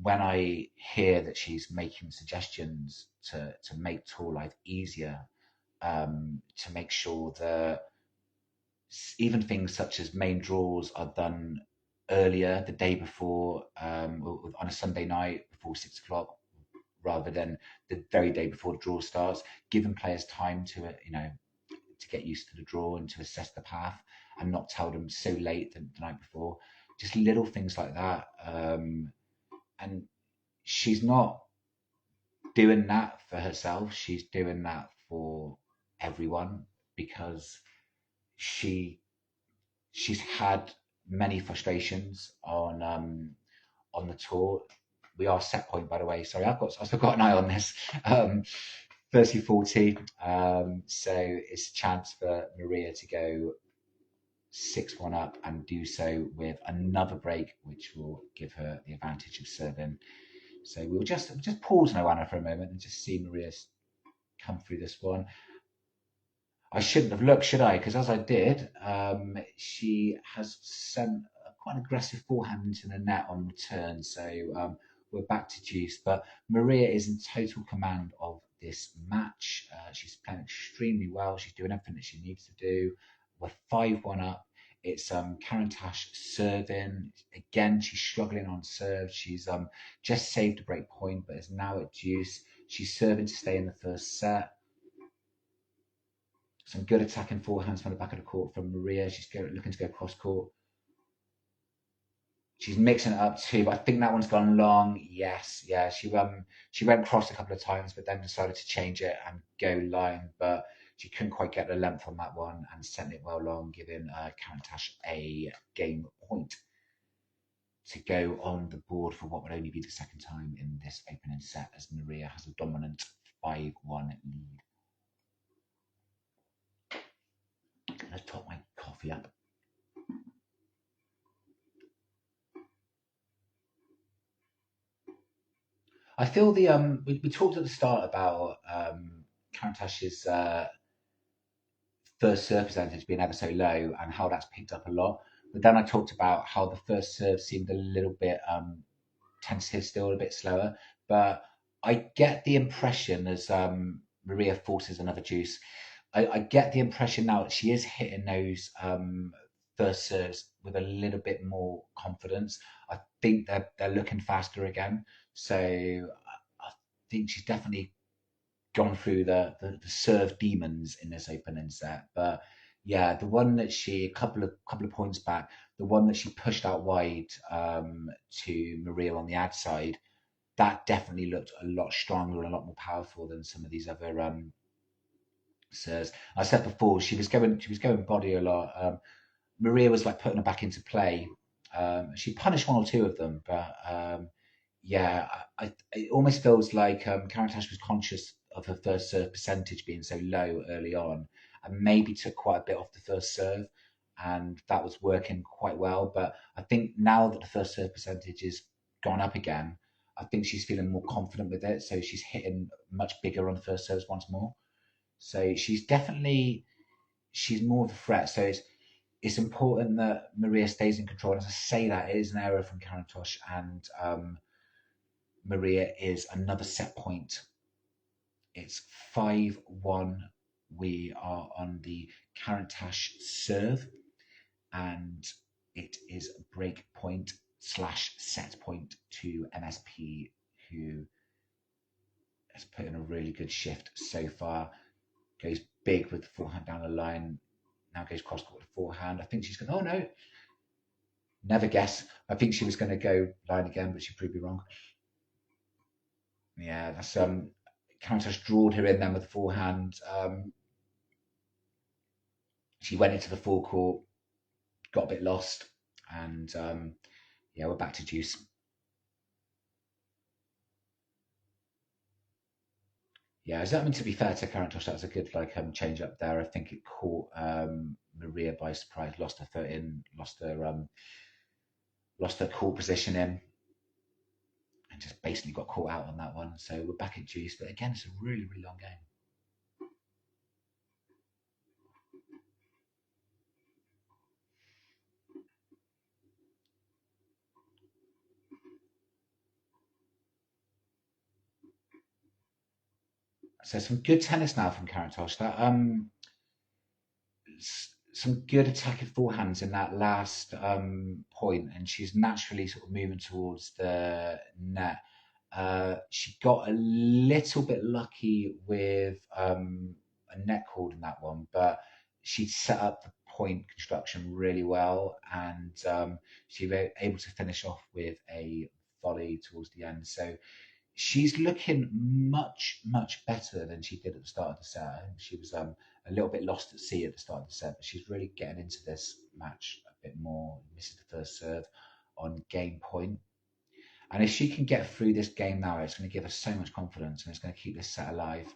when I hear that she's making suggestions to make tour life easier, to make sure that even things such as main draws are done earlier, the day before, on a Sunday night before 6 o'clock, rather than the very day before the draw starts, giving players time to get used to the draw and to assess the path, and not tell them so late the night before. Just little things like that. and she's not doing that for herself. She's doing that for everyone because she she's had many frustrations on the tour. We are set point, by the way. Sorry, I've still got an eye on this. 30-40. So it's a chance for Maria to go 6-1 up and do so with another break, which will give her the advantage of serving. So we'll just pause now, Anna, for a moment and just see Maria come through this one. I shouldn't have looked, should I? Because as I did, she has sent a quite aggressive forehand into the net on return. So we're back to deuce. But Maria is in total command of this match. She's playing extremely well. She's doing everything that she needs to do. We're 5-1 up. It's Karen Tash serving. Again, she's struggling on serve. She's just saved a break point, but is now at deuce. She's serving to stay in the first set. Some good attacking forehands from the back of the court from Maria. She's looking to go cross court. She's mixing it up too, but I think that one's gone long. Yes, yeah. She went cross a couple of times, but then decided to change it and go line. But she couldn't quite get the length on that one and sent it well long, giving Karen Tash a game point to go on the board for what would only be the second time in this opening set, as Maria has a dominant 5-1 lead. Let's top my coffee up. I feel we talked at the start about Karen Tash's first serve percentage being ever so low and how that's picked up a lot. But then I talked about how the first serve seemed a little bit tentative, still a bit slower. But I get the impression as Maria forces another deuce, I get the impression now that she is hitting those first serves with a little bit more confidence. I think they're looking faster again. So I think she's definitely gone through the serve demons in this opening set. But yeah, the one that she a couple of points back, the one that she pushed out wide to Maria on the ad side, that definitely looked a lot stronger and a lot more powerful than some of these other serves. I said before she was going body a lot. Maria was like putting her back into play. She punished one or two of them, but yeah, it almost feels like Karen Tash was conscious of her first serve percentage being so low early on, and maybe took quite a bit off the first serve, and that was working quite well. But I think now that the first serve percentage is gone up again, I think she's feeling more confident with it, so she's hitting much bigger on the first serves once more. So she's more of a threat. So it's important that Maria stays in control. As I say that, it is an error from Karen Tosh, and Maria is another set point. It's 5-1. We are on the Karen Tash serve, and it is break point / set point to MSP, who has put in a really good shift so far. Goes big with the forehand down the line. Now goes cross court with forehand. I think she's going, oh no, never guess. I think she was going to go line again, but she proved me wrong. Yeah, that's Countess drawed her in then with forehand. She went into the forecourt, got a bit lost, and yeah, we're back to deuce. Yeah, I mean, to be fair to Karen Tosh, that was a good change up there. I think it caught Maria by surprise, lost her foot in, lost her court position in, and just basically got caught out on that one. So we're back at deuce, but again, it's a really, really long game. So some good tennis now from Karen Tosh. That some good attacking forehands in that last point, and she's naturally sort of moving towards the net. She got a little bit lucky with a net cord in that one, but she set up the point construction really well, and she was able to finish off with a volley towards the end. So she's looking much, much better than she did at the start of the set. I think she was a little bit lost at sea at the start of the set, but she's really getting into this match a bit more. Misses the first serve on game point. And if she can get through this game now, it's going to give her so much confidence and it's going to keep this set alive.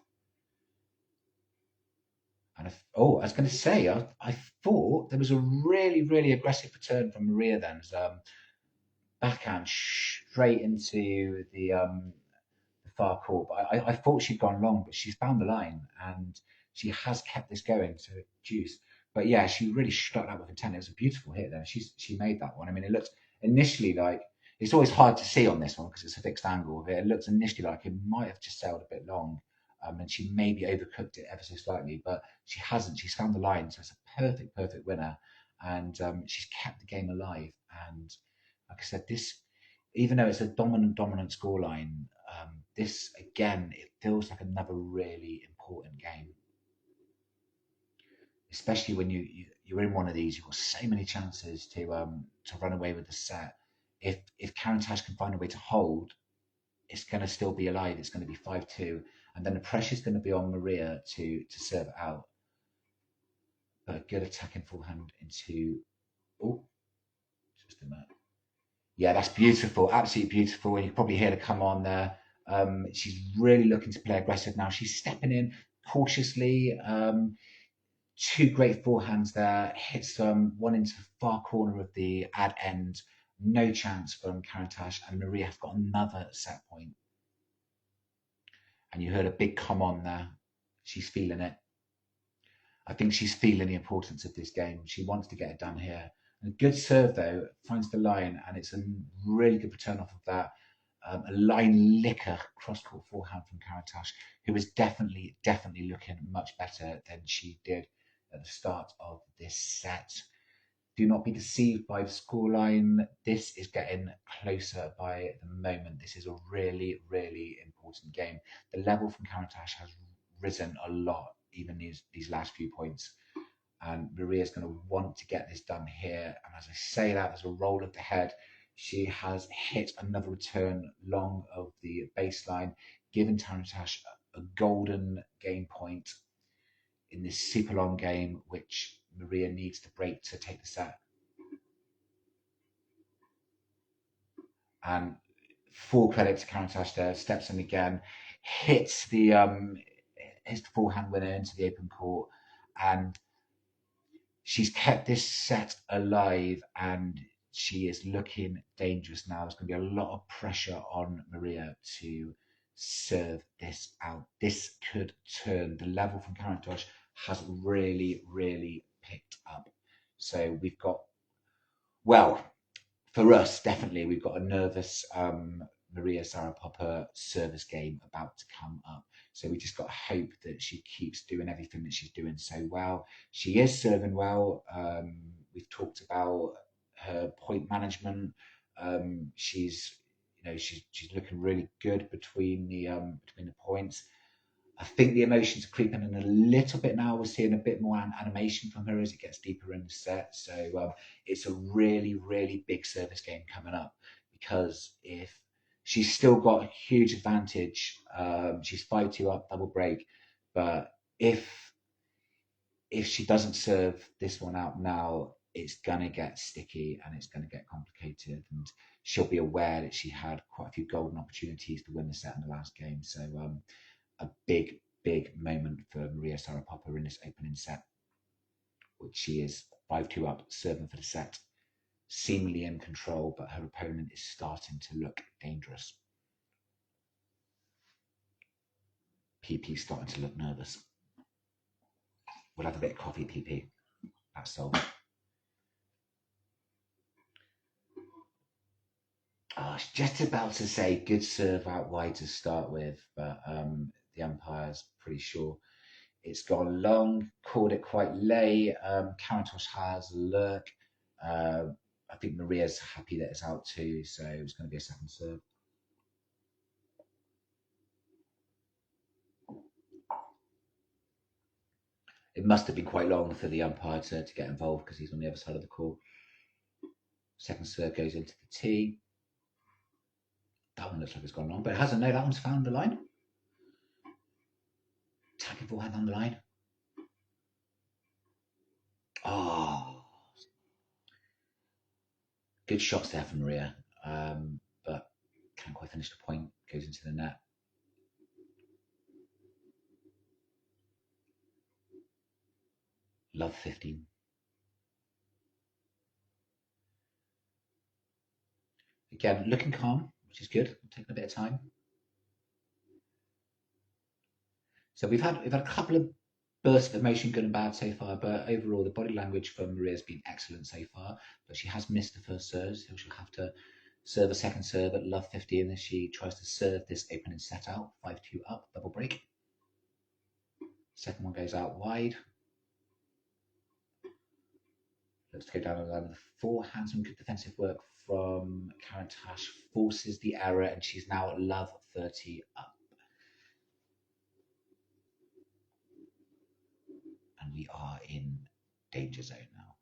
And I was going to say, I thought there was a really, really aggressive return from Maria then. Backhand straight into the far court. But I thought she'd gone long, but she's found the line and she has kept this going. So juice. But yeah, she really struck that with intent. It was a beautiful hit there. She made that one. I mean, it looked initially like it's always hard to see on this one because it's a fixed angle. It looks initially like it might have just sailed a bit long. And she maybe overcooked it ever so slightly, but she hasn't. She's found the line, so it's a perfect, perfect winner, and she's kept the game alive. And like I said, this, even though it's a dominant scoreline, this again, it feels like another really important game. Especially when you're in one of these, you've got so many chances to run away with the set. If Karatancheva can find a way to hold, it's going to still be alive. It's going to be 5-2, and then the pressure's going to be on Maria to serve it out. But a good attacking forehand into just a minute. Yeah, that's beautiful, absolutely beautiful. And you can probably hear her come on there. She's really looking to play aggressive now. She's stepping in cautiously. Two great forehands there. Hits one into the far corner of the ad end. No chance from Karatancheva, and Maria have got another set point. And you heard a big come on there. She's feeling it. I think she's feeling the importance of this game. She wants to get it done here. And a good serve, though, finds the line, and it's a really good return off of that. A line licker cross-court forehand from Karatancheva, who is definitely looking much better than she did at the start of this set. Do not be deceived by the scoreline. This is getting closer by the moment. This is a really, really important game. The level from Karatancheva has risen a lot, even these last few points. And Maria's going to want to get this done here. And as I say that, there's a roll of the head. She has hit another return long of the baseline, giving Karatancheva a golden game point in this super long game, which Maria needs to break to take the set. And full credit to Karatancheva there, steps in again, hits the forehand winner into the open court, and she's kept this set alive, and she is looking dangerous now. There's going to be a lot of pressure on Maria to serve this out. This could turn. The level from Karatancheva has really, really picked up. So we've got, well, for us, definitely, we've got a nervous Maria Sara Popa service game about to come up. So we just got to hope that she keeps doing everything that she's doing so well. She is serving well. We've talked about her point management. She's looking really good between the points. I think the emotions are creeping in a little bit now. We're seeing a bit more animation from her as it gets deeper in the set. So it's a really, really big service game coming up, because if she's still got a huge advantage, she's 5-2 up, double break. But if she doesn't serve this one out now, it's gonna get sticky and it's gonna get complicated, and she'll be aware that she had quite a few golden opportunities to win the set in the last game. So a big, big moment for Maria Sara Popa in this opening set, which she is 5-2 up, serving for the set, seemingly in control, but her opponent is starting to look dangerous. PP starting to look nervous. We'll have a bit of coffee, PP. That's all. I was just about to say good serve out wide to start with, but the umpire's pretty sure it's gone long, called it quite late. Karatancheva has a lurk. I think Maria's happy that it's out too, so it's going to be a second serve. It must have been quite long for the umpire to get involved because he's on the other side of the court. Second serve goes into the tee. That one looks like it's gone long, but it hasn't. No, that one's found the line. Attacking forehand on the line. Oh, good shots there from Maria, but can't quite finish the point. Goes into the net. Love 15. Again, looking calm, which is good. Taking a bit of time. So we've had a couple of bursts of emotion, good and bad so far, but overall the body language from Maria has been excellent so far. But she has missed the first serve, so she'll have to serve a second serve at love 15 as she tries to serve this opening set out. 5-2 up, double break. Second one goes out wide. Looks to go down the line with the forehand. Some good defensive work from Karatancheva, forces the error, and she's now at love 30 up. And we are in danger zone now.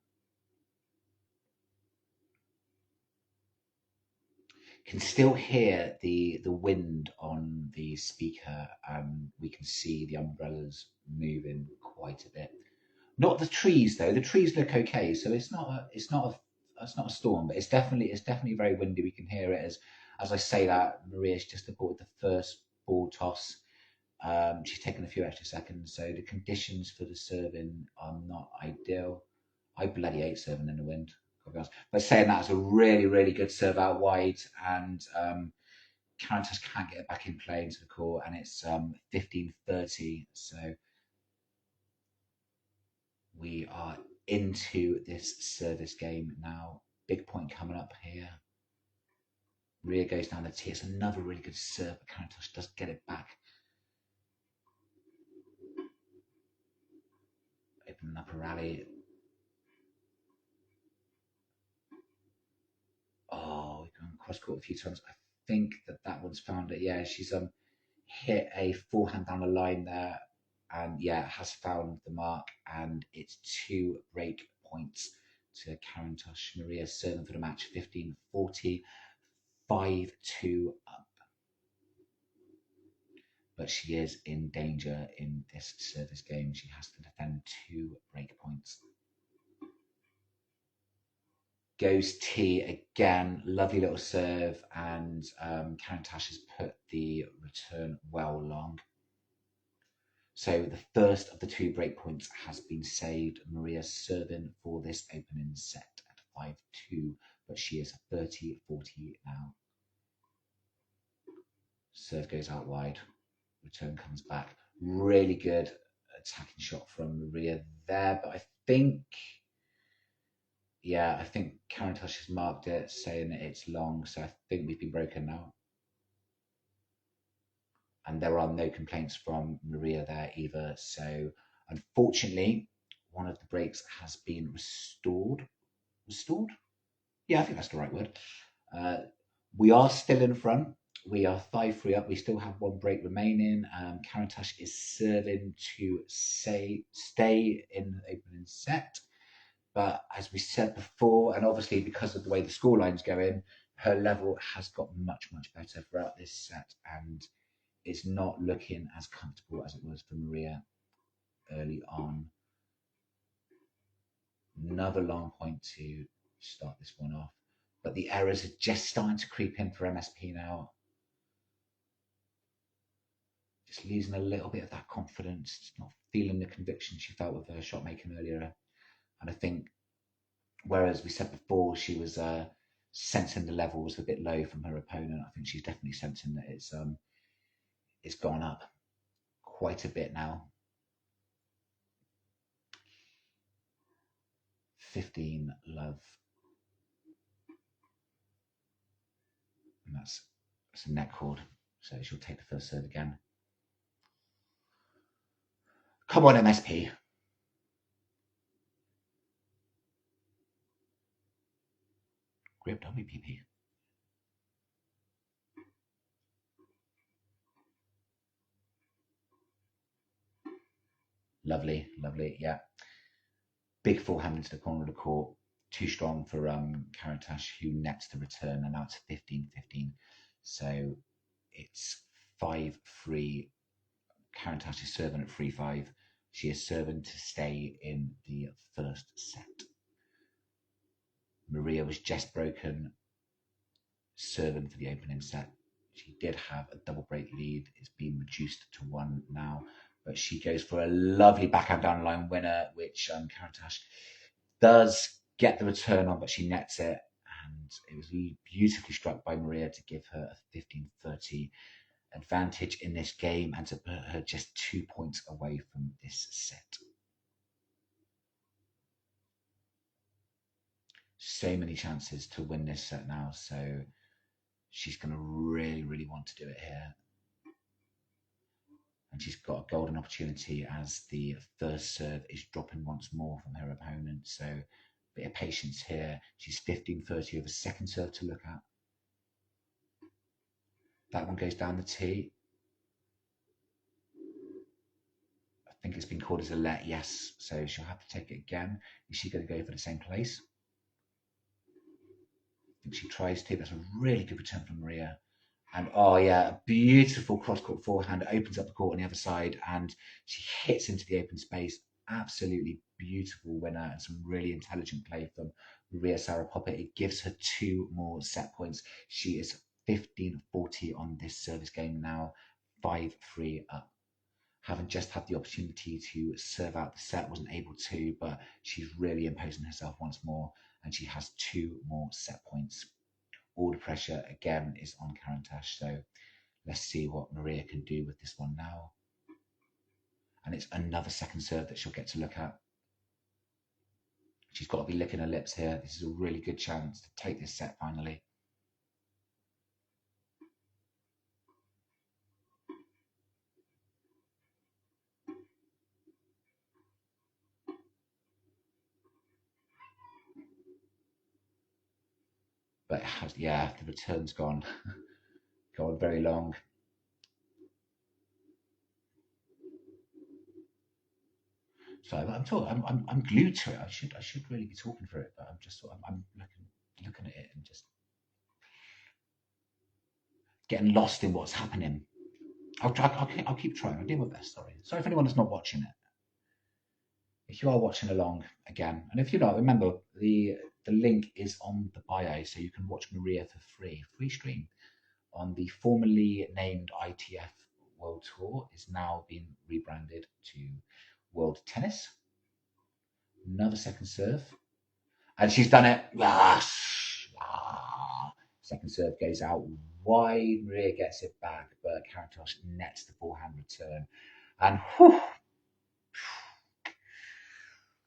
Can still hear the wind on the speaker, and we can see the umbrellas moving quite a bit. Not the trees though. The trees look okay, so it's not a storm, but it's definitely very windy. We can hear it as I say that. Maria's just aborted the first ball toss. She's taken a few extra seconds, so the conditions for the serving are not ideal. I bloody hate serving in the wind. But saying that, it's a really good serve out wide, and Karantas can't get it back in play into the court, and it's 15-30. So we are into this service game now. Big point coming up here. Ria goes down the tee. It's another really good serve, but Karantas does get it back. Opening up a rally. Oh, we've gone cross court a few times. I think that one's found it. Yeah, she's hit a forehand down the line there, and yeah, has found the mark, and it's 2 break points to Karantosh. Maria serving for the match, 15-40, 5-2 up. But she is in danger in this service game. She has to defend 2 break points. Goes T again, lovely little serve, and Karantash has put the return well long. So the first of the 2 break points has been saved. Maria serving for this opening set at 5-2, but she is 30-40 now. Serve goes out wide, return comes back. Really good attacking shot from Maria there, but I think Karantosh has marked it, saying that it's long, so I think we've been broken now. And there are no complaints from Maria there either. So unfortunately, one of the breaks has been restored. Restored? Yeah, I think that's the right word. We are still in front. We are 5-3 up. We still have 1 break remaining. Karantash is serving to stay in the opening set. But as we said before, and obviously because of the way the scoreline's going, her level has got much better throughout this set, and is not looking as comfortable as it was for Maria early on. Another long point to start this one off, but the errors are just starting to creep in for MSP now. Just losing a little bit of that confidence, just not feeling the conviction she felt with her shot making earlier. And I think, whereas we said before she was sensing the level was a bit low from her opponent, I think she's definitely sensing that it's gone up quite a bit now. 15 love. And that's a net cord, so she'll take the first serve again. Come on, MSP. Grip WPP. Lovely, yeah. Big forehand into the corner of the court. Too strong for Karantash, who nets the return, and now it's 15-15. So it's 5-3. Karatancheva is serving at 3-5. She is serving to stay in the first set. Maria was just broken, serving for the opening set. She did have a double break lead. It's been reduced to 1 now, but she goes for a lovely backhand down the line winner, which Karatancheva does get the return on, but she nets it. And it was beautifully struck by Maria to give her a 15-30 advantage in this game and to put her just 2 points away from this set. So many chances to win this set now, so she's going to really, really want to do it here. And she's got a golden opportunity as the first serve is dropping once more from her opponent. So a bit of patience here. She's 15-30 with a second serve to look at. That one goes down the tee. I think it's been called as a let, yes. So she'll have to take it again. Is she going to go for the same place? I think she tries to. That's a really good return from Maria. And oh yeah, a beautiful cross-court forehand. It opens up the court on the other side and she hits into the open space. Absolutely beautiful winner and some really intelligent play from Maria Sara Popa. It gives her 2 more set points. She is 15-40 on this service game now, 5-3 up. Having just had the opportunity to serve out the set, wasn't able to, but she's really imposing herself once more and she has 2 more set points. All the pressure again is on Karatancheva, so let's see what Maria can do with this one now. And it's another second serve that she'll get to look at. She's got to be licking her lips here. This is a really good chance to take this set finally. But it has, yeah, the return's gone very long. So I'm glued to it. I should really be talking for it, but I'm looking at it and just getting lost in what's happening. I'll keep trying. I'll do my best. Sorry if anyone is not watching it. If you are watching along again, and if you're not, remember the link is on the bio, so you can watch Maria for free stream on the formerly named ITF World Tour. Is now been rebranded to World Tennis. Another second serve, and she's done it. Second serve goes out wide. Maria gets it back, but Karatancheva nets the forehand return, and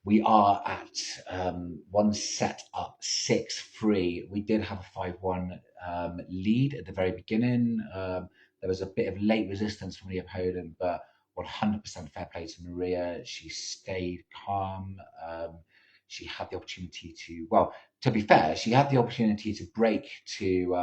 we are at 1 set up, 6-3. We did have a 5-1 lead at the very beginning. There was a bit of late resistance from the opponent, but 100% fair play to Maria. She stayed calm. She had the opportunity to, well, to be fair, she had the opportunity to break to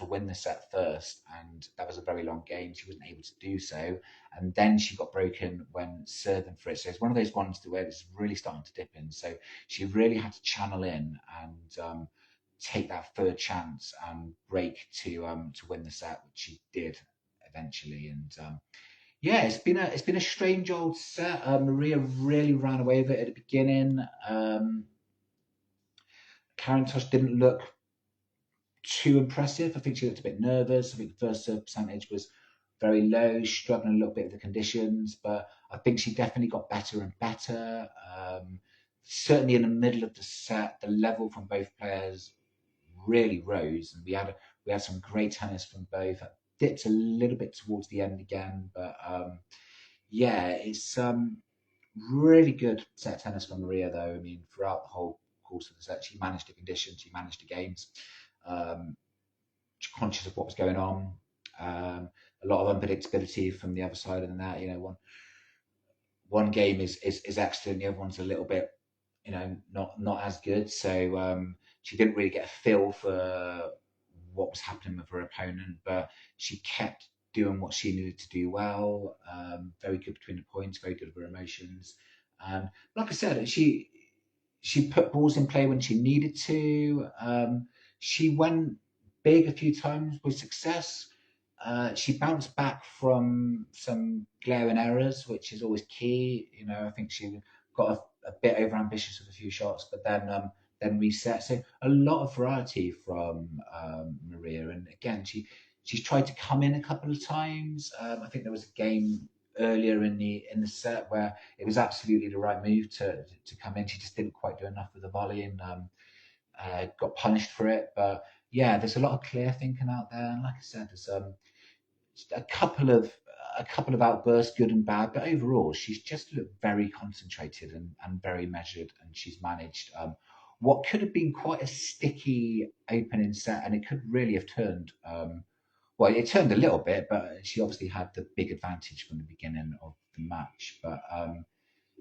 win the set first, and that was a very long game. She wasn't able to do so, and then she got broken when serving for it. So it's one of those ones where it's really starting to dip in. So she really had to channel in and take that third chance and break to win the set, which she did eventually. And yeah, it's been a strange old set. Maria really ran away with it at the beginning. Karatancheva didn't look too impressive. I think she looked a bit nervous. I think the first serve percentage was very low, struggling a little bit with the conditions, but I think she definitely got better and better. Certainly in the middle of the set, the level from both players really rose, and we had some great tennis from both. It dipped a little bit towards the end again, but yeah, it's really good set tennis from Maria, though. I mean, throughout the whole course of the set, she managed the conditions, she managed the games. Conscious of what was going on. A lot of unpredictability from the other side of the net. You know, one game is excellent, the other one's a little bit, you know, not as good. So she didn't really get a feel for what was happening with her opponent, but she kept doing what she needed to do well. Very good between the points, very good with her emotions. And like I said, she put balls in play when she needed to. She went big a few times with success. She bounced back from some glaring errors, which is always key. I think she got a bit overambitious with a few shots, but then reset. So a lot of variety from Maria, and again, she's tried to come in a couple of times. I think there was a game earlier in the set where it was absolutely the right move to come in. She just didn't quite do enough with the volley, and got punished for it. But yeah, there's a lot of clear thinking out there, and like I said, there's a couple of outbursts, good and bad, but overall, she's just looked very concentrated and very measured, and she's managed what could have been quite a sticky opening set, and it could really have turned. Well, it turned a little bit, but she obviously had the big advantage from the beginning of the match. But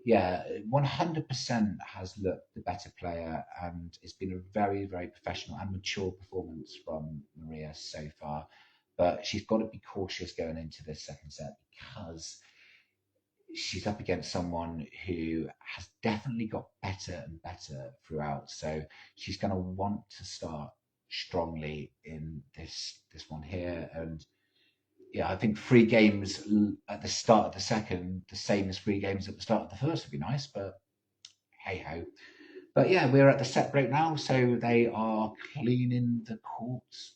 yeah, 100% has looked the better player, and it's been a very, very professional and mature performance from Maria so far. But she's got to be cautious going into this second set because she's up against someone who has definitely got better and better throughout. So she's going to want to start strongly in this one here. And yeah, I think 3 games at the start of the second, the same as 3 games at the start of the first would be nice, but hey ho. But yeah, we're at the set break now, so they are cleaning the courts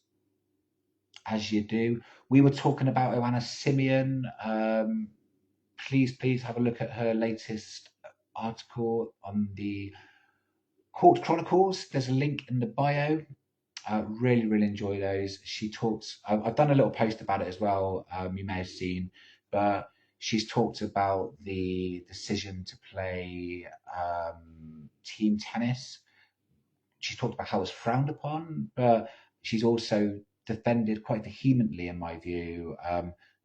as you do. We were talking about Joanna Simeon. Please have a look at her latest article on the Court Chronicles. There's a link in the bio. Really, really enjoy those. She talks. I've done a little post about it as well. You may have seen, but she's talked about the decision to play team tennis. She's talked about how it's frowned upon, but she's also defended quite vehemently, in my view,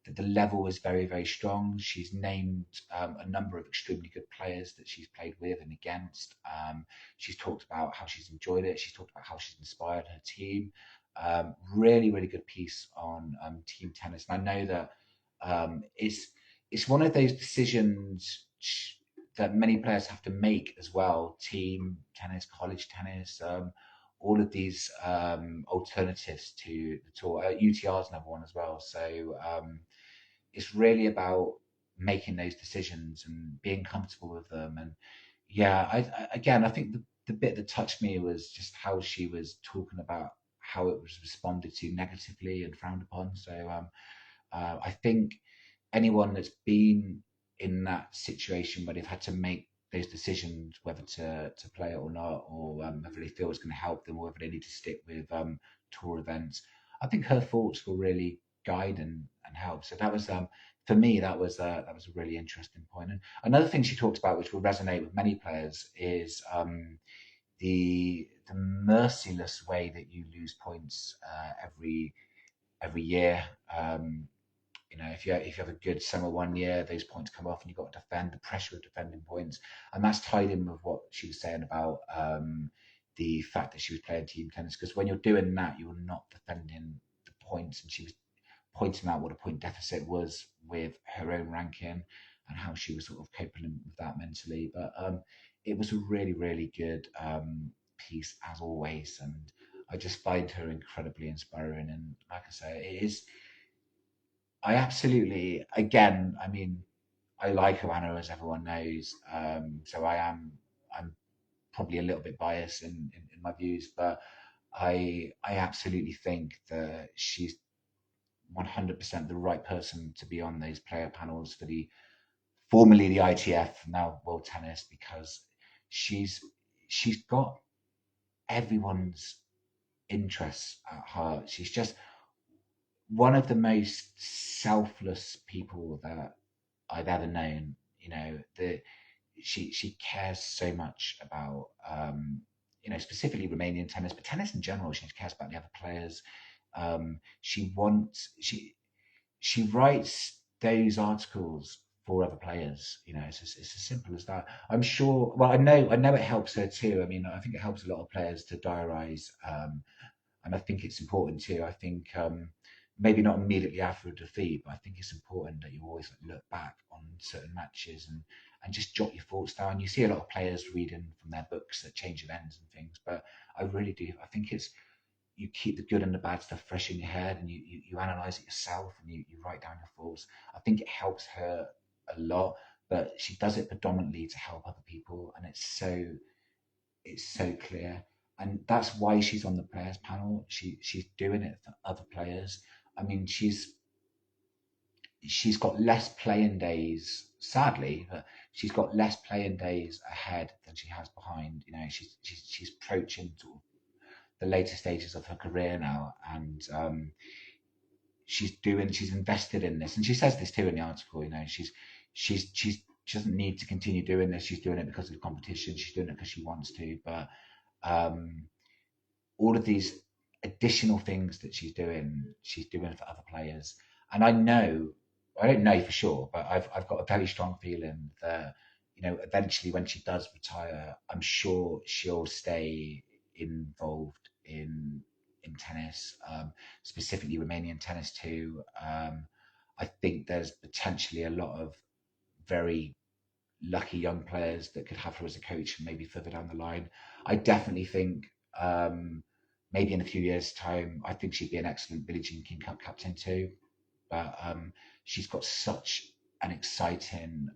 that the level is very, very strong. She's named a number of extremely good players that she's played with and against. She's talked about how she's enjoyed it. She's talked about how she's inspired her team. Really, really good piece on team tennis. And I know that it's one of those decisions that many players have to make as well. Team tennis, college tennis, all of these alternatives to the tour. UTR is another one as well. So it's really about making those decisions and being comfortable with them. And yeah, I think the bit that touched me was just how she was talking about how it was responded to negatively and frowned upon. So I think anyone that's been in that situation where they've had to make those decisions whether to play it or not, or whether they feel it's going to help them, or whether they need to stick with tour events. I think her thoughts will really guide and help. So that was for me that was a really interesting point. And another thing she talked about, which will resonate with many players, is the merciless way that you lose points every year. If you have a good summer one year, those points come off and you've got to defend the pressure of defending points. And that's tied in with what she was saying about the fact that she was playing team tennis. Because when you're doing that, you're not defending the points. And she was pointing out what a point deficit was with her own ranking and how she was sort of coping with that mentally. But it was a really, really good piece as always. And I just find her incredibly inspiring. And like I say, it is I absolutely, again, I mean, I like Joanna, as everyone knows. So I'm probably a little bit biased in my views, but I absolutely think that she's 100% the right person to be on those player panels for the formerly the ITF, now World Tennis, because she's she's got everyone's interests at heart. She's just one of the most selfless people that I've ever known. She cares so much about specifically Romanian tennis, but tennis in general. She cares about the other players. She writes those articles for other players. It's as simple as that. I'm sure. Well, I know it helps her too. I mean, I think it helps a lot of players to diarise. And I think it's important too. I think maybe not immediately after a defeat, but I think it's important that you always look back on certain matches and just jot your thoughts down. You see a lot of players reading from their books that change events and things, but I really do. I think you keep the good and the bad stuff fresh in your head, and you analyze it yourself, and you write down your thoughts. I think it helps her a lot, but she does it predominantly to help other people, and it's so clear. And that's why she's on the players panel. She's doing it for other players. I mean, she's got less playing days, sadly, but she's got less playing days ahead than she has behind. She's approaching sort of the later stages of her career now, and she's invested in this, and she says this too in the article. She doesn't need to continue doing this. She's doing it because of the competition. She's doing it because she wants to, but um, all of these additional things that she's doing for other players. And I don't know for sure, but I've got a very strong feeling that eventually when she does retire, I'm sure she'll stay involved in tennis, specifically Romanian tennis too. I think there's potentially a lot of very lucky young players that could have her as a coach maybe further down the line. I definitely think maybe in a few years' time, I think she'd be an excellent Billie Jean King Cup captain too. But she's got such an exciting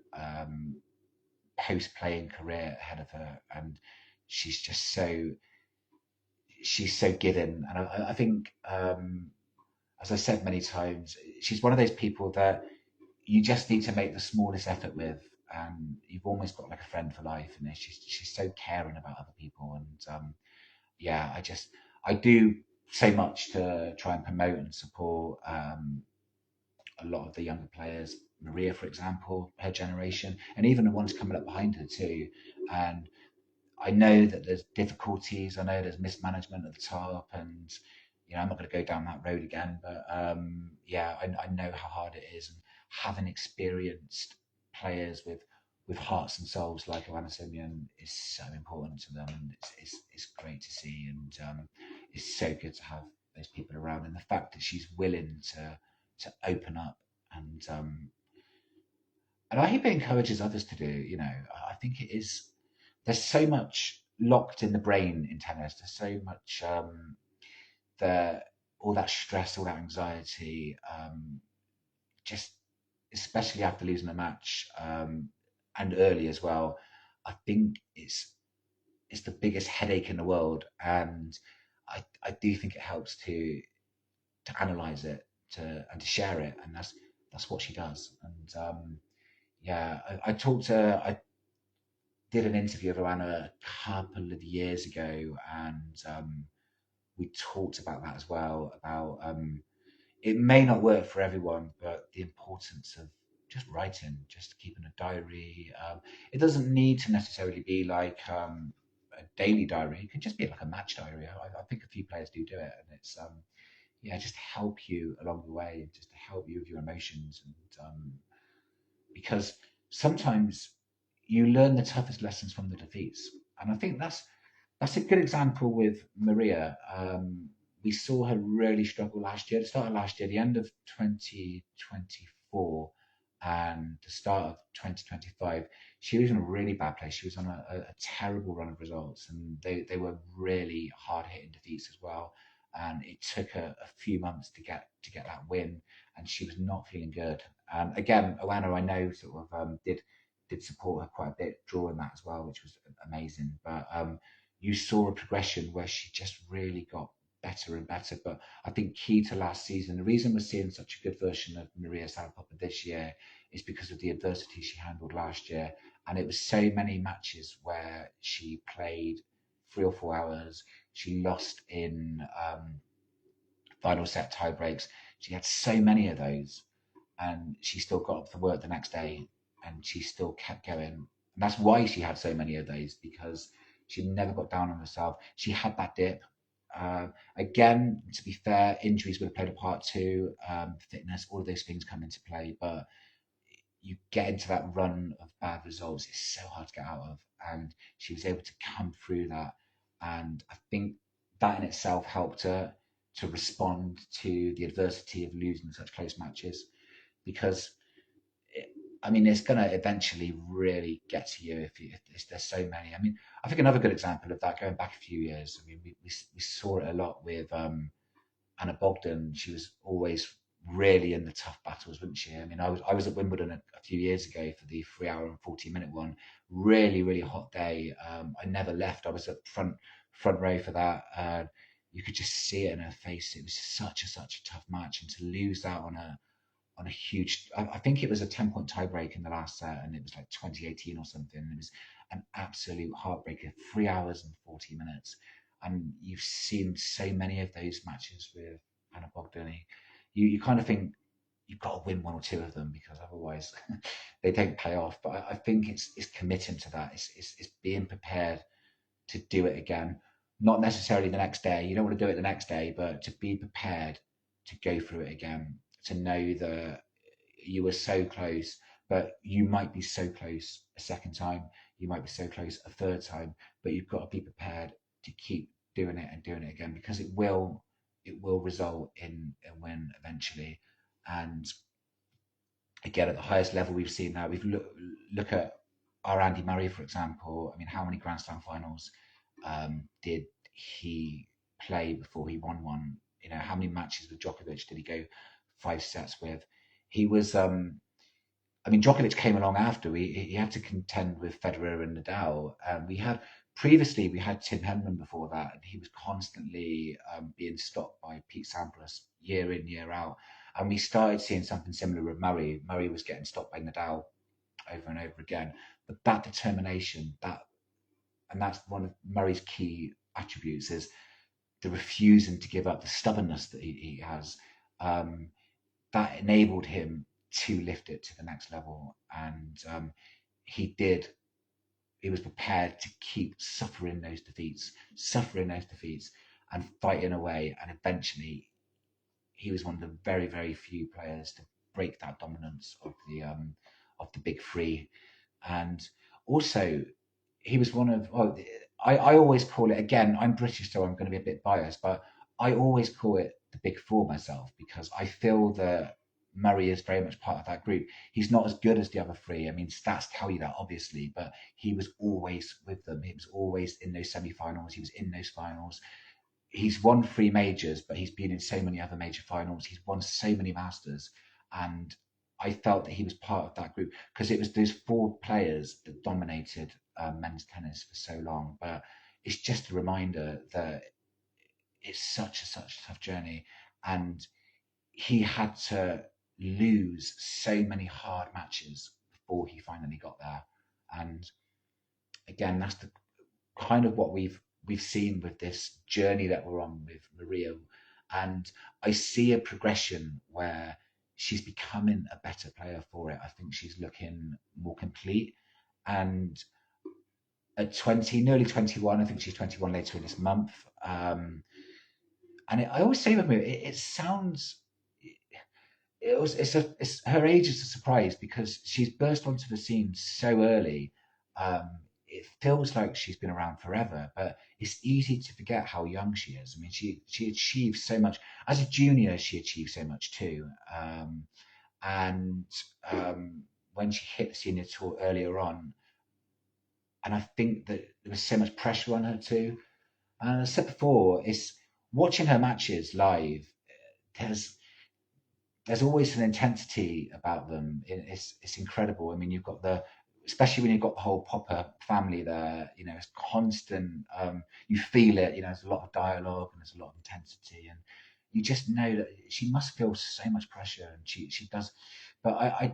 post-playing career ahead of her, and she's just she's so given. And I think, as I said many times, she's one of those people that you just need to make the smallest effort with, and you've almost got like a friend for life. And she's so caring about other people, and yeah, I do so much to try and promote and support a lot of the younger players. Maria, for example, her generation, and even the ones coming up behind her too. And I know that there's difficulties. I know there's mismanagement at the top, and I'm not going to go down that road again. But yeah, I know how hard it is, and having experienced players with hearts and souls like Oana Simeon is so important to them, and it's great to see, and it's so good to have those people around, and the fact that she's willing to open up, and I hope it encourages others to do. I think it is. There's so much locked in the brain in tennis. There's so much the all that stress, all that anxiety, just especially after losing a match and early as well. I think it's the biggest headache in the world, and I do think it helps to analyze it and to share it, and that's what she does. And yeah, I did an interview with Anna a couple of years ago, and we talked about that as well. About it may not work for everyone, but the importance of just writing, just keeping a diary. It doesn't need to necessarily be like a daily diary. It can just be like a match diary. I think a few players do it, and it's yeah, just to help you along the way, just to help you with your emotions, and because sometimes you learn the toughest lessons from the defeats. And I think that's a good example with Maria. We saw her really struggle last year, the start of last year, the end of 2024 and the start of 2025. She was in a really bad place. She was on a terrible run of results, and they were really hard hitting defeats as well. And it took her a few months to get that win, and she was not feeling good. And again, Oana, I know, sort of did support her quite a bit, drawing that as well, which was amazing. But you saw a progression where she just really got better and better. But I think key to last season, the reason we're seeing such a good version of Maria Sarapova this year is because of the adversity she handled last year. And it was so many matches where she played 3 or 4 hours. She lost in final set tie breaks. She had so many of those, and she still got up to work the next day, and she still kept going. And that's why she had so many of those, because she never got down on herself. She had that dip. Again, to be fair, injuries would have played a part too. Fitness, all of those things come into play. But you get into that run of bad results, it's so hard to get out of. And she was able to come through that. And I think that in itself helped her to respond to the adversity of losing such close matches, because I mean, it's going to eventually really get to you if there's so many. I mean, I think another good example of that going back a few years. I mean, we saw it a lot with Anna Bogdan. She was always really in the tough battles, wasn't she? I mean, I was at Wimbledon a few years ago for the 3 hour and 40 minute one. Really hot day. I never left. I was at front row for that. You could just see it in her face. It was such a tough match, and to lose that on a huge. I think it was a 10 point tiebreak in the last set, and it was like 2018 or something. It was an absolute heartbreaker. 3 hours and 40 minutes, and you've seen so many of those matches with Anna Bogdani. You kind of think you've got to win one or two of them because otherwise they don't pay off. But I think it's committing to that. It's being prepared to do it again. Not necessarily the next day. You don't want to do it the next day, but to be prepared to go through it again, to know that you were so close, but you might be so close a second time, you might be so close a third time, but you've got to be prepared to keep doing it and doing it again because it will result in a win eventually. And again, at the highest level we've seen now, look at our Andy Murray, for example. I mean, how many Grand Slam finals did he play before he won one? You know, how many matches with Djokovic did he go 5 sets with? He was, I mean, Djokovic came along after. He had to contend with Federer and Nadal. We had Tim Henman before that, and he was constantly being stopped by Pete Sampras year in, year out. And we started seeing something similar with Murray. Murray was getting stopped by Nadal over and over again. But that determination, that's one of Murray's key attributes is the refusing to give up, the stubbornness that he has. That enabled him to lift it to the next level, and he did. He was prepared to keep suffering those defeats, and fighting away. And eventually, he was one of the very few players to break that dominance of the big three. And also, he was one of. Oh, I always call it again. I'm British, so I'm going to be a bit biased, but I always call it the big four myself because I feel that Murray is very much part of that group. He's not as good as the other three. I mean, stats tell you that obviously, but he was always with them. He was always in those semi-finals. He was in those finals. He's won 3 majors, but he's been in so many other major finals. He's won so many Masters, and I felt that he was part of that group because it was those four players that dominated men's tennis for so long. But it's just a reminder that it's such a tough journey, and he had to lose so many hard matches before he finally got there. And again, that's the kind of what we've seen with this journey that we're on with Maria. And I see a progression where she's becoming a better player for it. I think she's looking more complete. And at 20, nearly 21, I think she's 21 later in this month. I always say with me, it sounds it's her age is a surprise because she's burst onto the scene so early. It feels like she's been around forever, but it's easy to forget how young she is. I mean, she achieved so much as a junior. She achieved so much too, and when she hit the senior tour earlier on, and I think that there was so much pressure on her too. And as I said before, it's watching her matches live. There's there's always an intensity about them. It's incredible. I mean, you've got especially when you've got the whole Popa family there. You know, it's constant. You feel it. You know, there's a lot of dialogue and there's a lot of intensity, and you just know that she must feel so much pressure, and she does. But I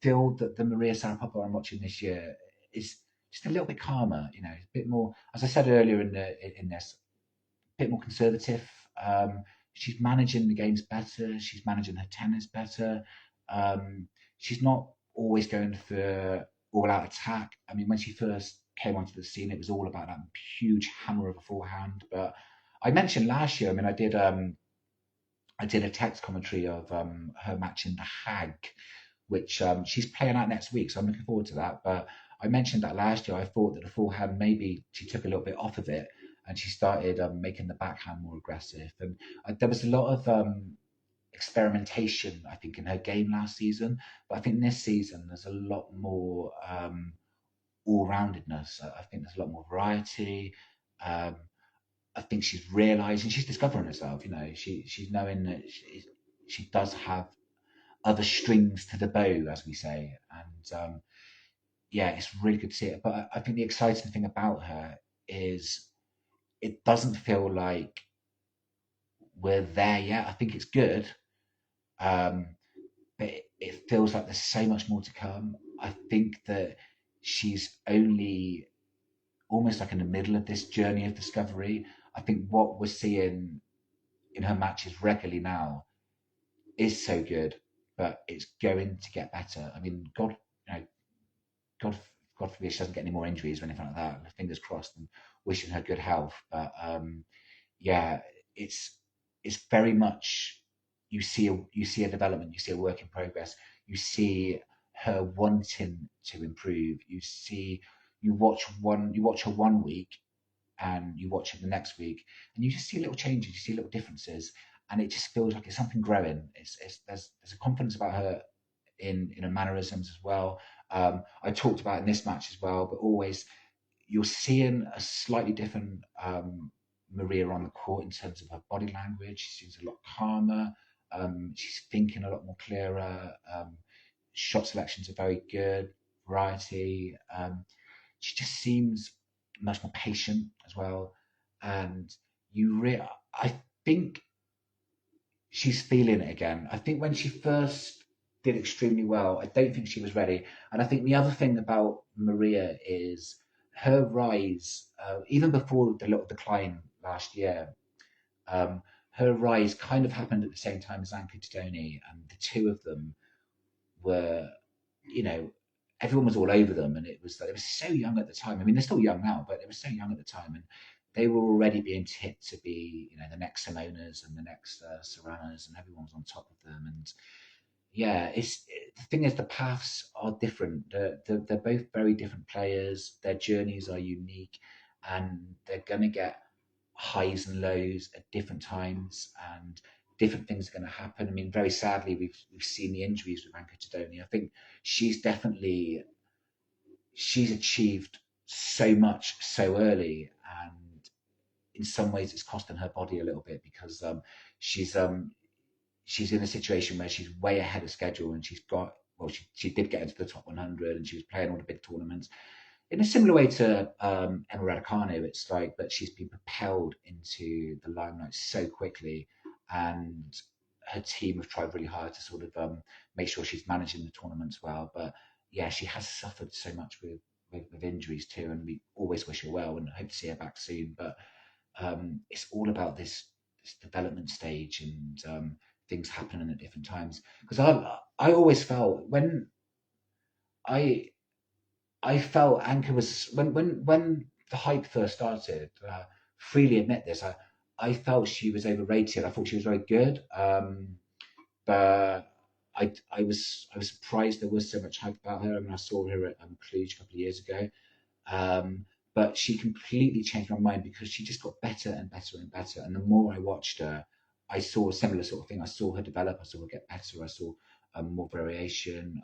feel that the Maria Sharapova I'm watching this year is just a little bit calmer. You know, a bit more. As I said earlier in this, a bit more conservative. She's managing the games better. She's managing her tennis better. She's not always going for all-out attack. I mean, when she first came onto the scene, it was all about that huge hammer of a forehand. But I mentioned last year. I mean, I did a text commentary of her match in the Hague, which she's playing out next week, so I'm looking forward to that. But I mentioned that last year. I thought that the forehand maybe she took a little bit off of it, and she started making the backhand more aggressive. And there was a lot of experimentation, I think, in her game last season. But I think this season there's a lot more all-roundedness. I think there's a lot more variety. Um, I think she's realizing, she's discovering herself. She's knowing that she does have other strings to the bow, as we say, and yeah, it's really good to see it. But I think the exciting thing about her is it doesn't feel like we're there yet. I think it's good, um, but it feels like there's so much more to come. I think that she's only almost like in the middle of this journey of discovery. I think what we're seeing in her matches regularly now is so good, but it's going to get better. I mean, God, God forbid she doesn't get any more injuries or anything like that. Fingers crossed, and wishing her good health. But yeah, it's it's very much you see a development, you see a work in progress, you see her wanting to improve. You watch her one week, and you watch it the next week, and you just see little changes, you see little differences, and it just feels like it's something growing. There's a confidence about her in her mannerisms as well. I talked about in this match as well, but always you're seeing a slightly different Maria on the court in terms of her body language. She seems a lot calmer. She's thinking a lot more clearer. Shot selections are very good. Variety. She just seems much more patient as well. And I think she's feeling it again. I think when she first did extremely well, I don't think she was ready. And I think the other thing about Maria is her rise, even before the little decline last year, um, her rise kind of happened at the same time as Anka Tadoni, and the two of them were, you know, everyone was all over them, and it was like, they were so young at the time. I mean, they're still young now, but they were so young at the time, and they were already being tipped to be, the next Simonas and the next Saranas, and everyone was on top of them. And yeah, the thing is, the paths are different. They're both very different players. Their journeys are unique, and they're going to get highs and lows at different times, and different things are going to happen. I mean, very sadly, we've seen the injuries with Anka Tadoni. I think she's definitely she's achieved so much so early, and in some ways, it's costing her body a little bit because she's she's in a situation where she's way ahead of schedule, and she did get into the top 100, and she was playing all the big tournaments in a similar way to Emma Raducanu. It's like that she's been propelled into the limelight so quickly, and her team have tried really hard to sort of make sure she's managing the tournaments well. But yeah, she has suffered so much with injuries too, and we always wish her well and hope to see her back soon. But it's all about this development stage, and things happening at different times. Because I always felt when I I felt Anchor was when the hype first started. Freely admit this. I felt she was overrated. I thought she was very good, but I was surprised there was so much hype about her. I mean, I saw her at Cluj a couple of years ago, um, but she completely changed my mind because she just got better and better and better. And the more I watched her, I saw a similar sort of thing. I saw her develop. I saw her get better. I saw more variation.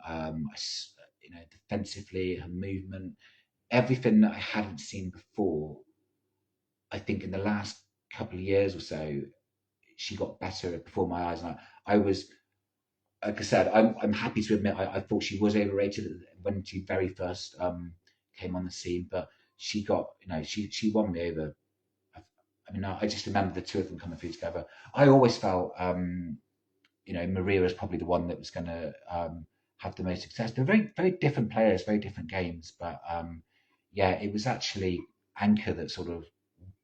Defensively, her movement, everything that I hadn't seen before. I think in the last couple of years or so, she got better before my eyes. And I was, like I said, I'm happy to admit I thought she was overrated when she very first came on the scene, but she got, she won me over. I mean, I just remember the two of them coming through together. I always felt, Maria was probably the one that was going to have the most success. They're very, very different players, very different games, but yeah, it was actually Anchor that sort of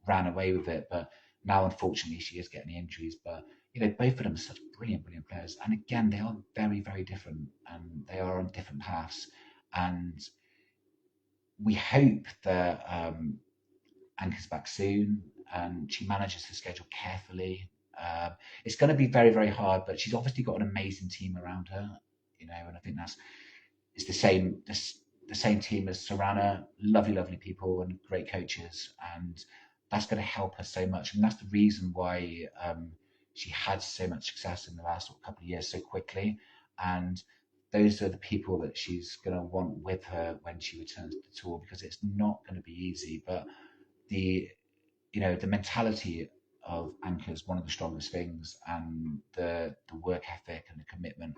ran away with it. But now, unfortunately, she is getting the injuries. But both of them are such brilliant, brilliant players. And again, they are very, very different, and they are on different paths. And we hope that Anchor's back soon, and she manages her schedule carefully. It's going to be very, very hard, but she's obviously got an amazing team around her, and I think it's the same team as Sorana. Lovely, lovely people and great coaches, and that's going to help her so much. And that's the reason why she had so much success in the last couple of years so quickly, and those are the people that she's going to want with her when she returns to the tour, because it's not going to be easy. But the the mentality of Anka is one of the strongest things, and the work ethic and the commitment,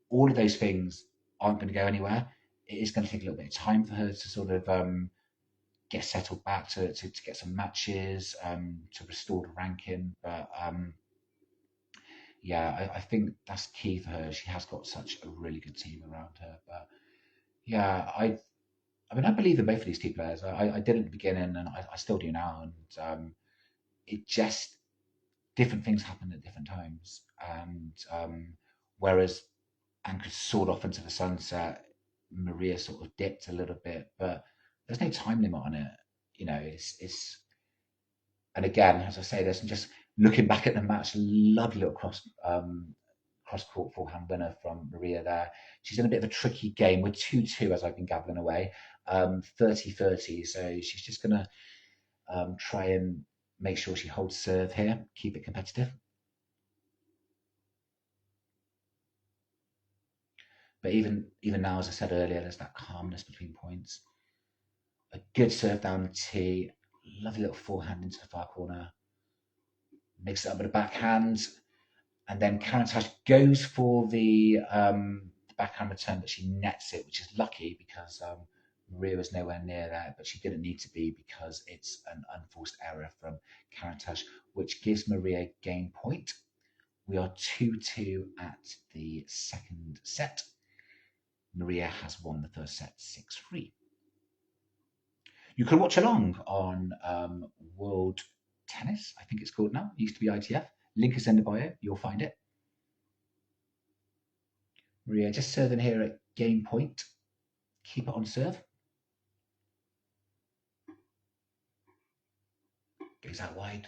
all of those things aren't going to go anywhere. It is going to take a little bit of time for her to sort of get settled back, to get some matches, to restore the ranking. But yeah, I think that's key for her. She has got such a really good team around her. But yeah, I mean, I believe in both of these two players. I did at the beginning, and I still do now. And it just, different things happen at different times. And whereas Anchor soared off into the sunset, Maria sort of dipped a little bit, but there's no time limit on it. It's and again, as I say, there's just looking back at the match, lovely little cross court forehand winner from Maria there. She's in a bit of a tricky game. We're 2-2 as I've been gabbling away, 30-30. So she's just going to try and make sure she holds serve here, keep it competitive. But even now, as I said earlier, there's that calmness between points. A good serve down the tee, lovely little forehand into the far corner. Mix it up with a backhand, and then Karatancheva goes for the backhand return, but she nets it, which is lucky because Maria was nowhere near there, but she didn't need to be because it's an unforced error from Karatancheva, which gives Maria game point. We are 2-2 at the second set. Maria has won the first set 6-3. You can watch along on World Tennis, I think it's called now. It used to be ITF. Link is in the bio. You'll find it. Maria just serving here at game point. Keep it on serve. Goes out wide.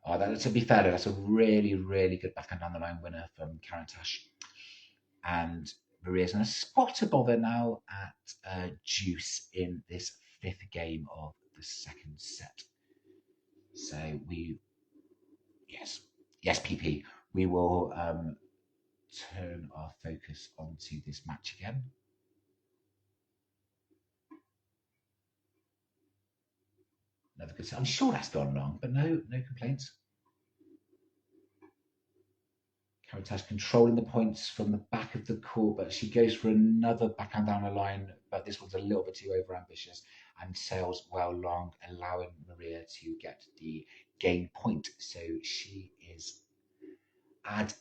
Oh, to be fair, that's a really, really good backhand down the line winner from Karatancheva. And Maria's in a spot above her now at deuce in this fifth game of the second set. So yes, PP. We will turn our focus onto this match again. Another good set. I'm sure that's gone wrong, but no complaints. Karatancheva controlling the points from the back of the court, but she goes for another backhand down the line, but this one's a little bit too overambitious and sails well long, allowing Maria to get the game point. So she is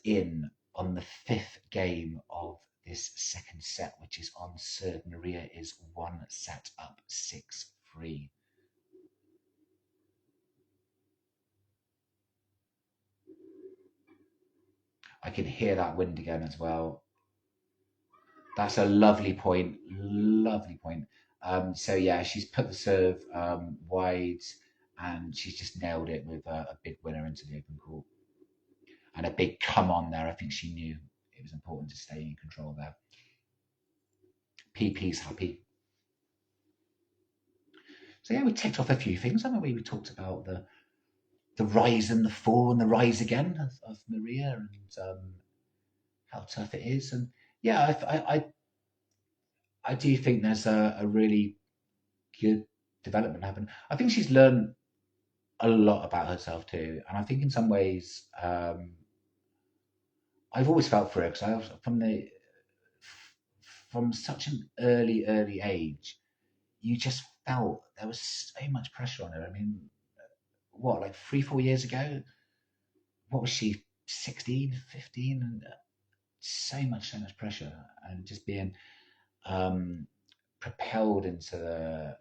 in on the fifth game of this second set, which is on serve. Maria is one set up, 6-3. I can hear that wind again as well. That's a lovely point. Lovely point. So yeah, she's put the serve wide, and she's just nailed it with a big winner into the open court. And a big come on there. I think she knew it was important to stay in control there. PP's happy. So yeah, we ticked off a few things, haven't we? We talked about the rise and the fall and the rise again of Maria, and how tough it is. And yeah, I do think there's a really good development happening. I think she's learned a lot about herself too, and I think in some ways I've always felt for her because I was from such an early age, you just felt there was so much pressure on her. I mean, what, like 3-4 years ago, what was she, 16, 15, and so much pressure, and just being propelled into the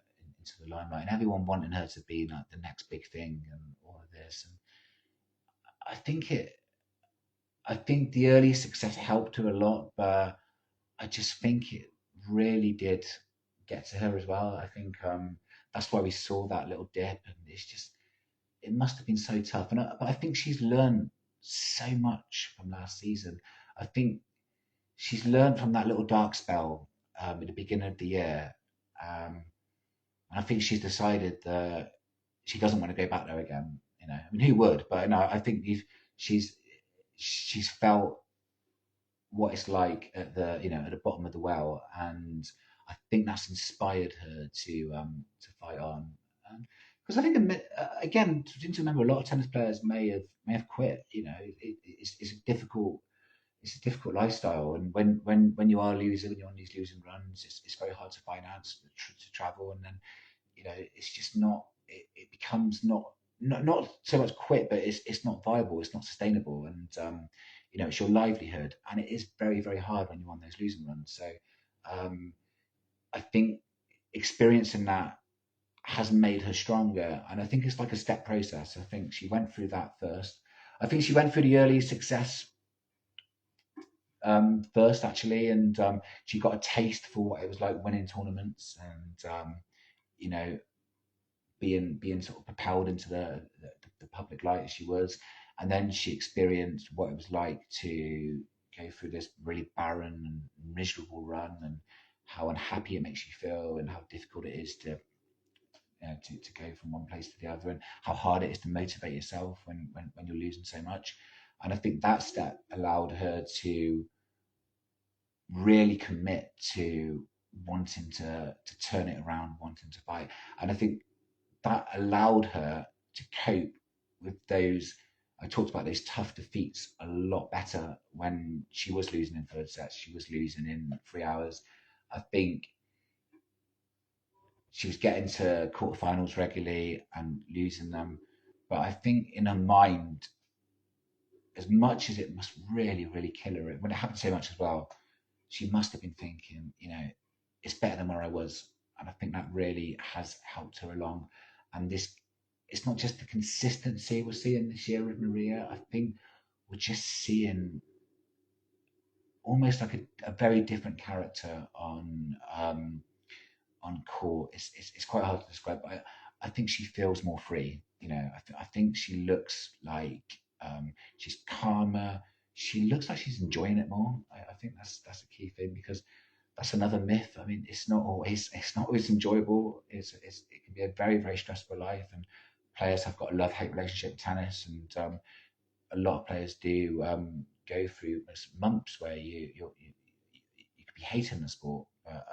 limelight, and everyone wanting her to be like the next big thing and all of this. And I think the early success helped her a lot, but I just think it really did get to her as well. I think that's why we saw that little dip, and it must have been so tough. But I think she's learned so much from last season. I think she's learned from that little dark spell at the beginning of the year. And I think she's decided that she doesn't want to go back there again. I mean, who would? But no, I think she's she's felt what it's like at the at the bottom of the well, and I think that's inspired her to fight on. Because I think again, to remember, a lot of tennis players may have quit. It's a difficult lifestyle, and when you are losing, when you're on these losing runs, it's very hard to finance to travel, and then it's just not. It becomes not so much quit, but it's not viable. It's not sustainable, and it's your livelihood, and it is very very hard when you're on those losing runs. So um, I think experiencing that has made her stronger, and I think it's like a step process. I think she went through that first. I think she went through the early success first, actually, and she got a taste for what it was like winning tournaments, and you know being sort of propelled into the public light as she was, and then she experienced what it was like to go through this really barren and miserable run, and how unhappy it makes you feel, and how difficult it is to go from one place to the other, and how hard it is to motivate yourself when you're losing so much. And I think that step allowed her to really commit to wanting to turn it around, wanting to fight. And I think that allowed her to cope with those. I talked about those tough defeats a lot better when she was losing in third sets. She was losing in 3 hours. I think she was getting to quarterfinals regularly and losing them. But I think in her mind, as much as it must really, really kill her, when it happened so much as well, she must have been thinking, it's better than where I was. And I think that really has helped her along. And it's not just the consistency we're seeing this year with Maria. I think we're just seeing almost like a very different character on court. It's quite hard to describe, but I think she feels more free. I think she looks like she's calmer. She looks like she's enjoying it more. I think that's a key thing, because that's another myth. I mean, it's not always enjoyable. It can be a very very stressful life, and players have got a love hate relationship with tennis, and a lot of players do go through months where you could be hating the sport, but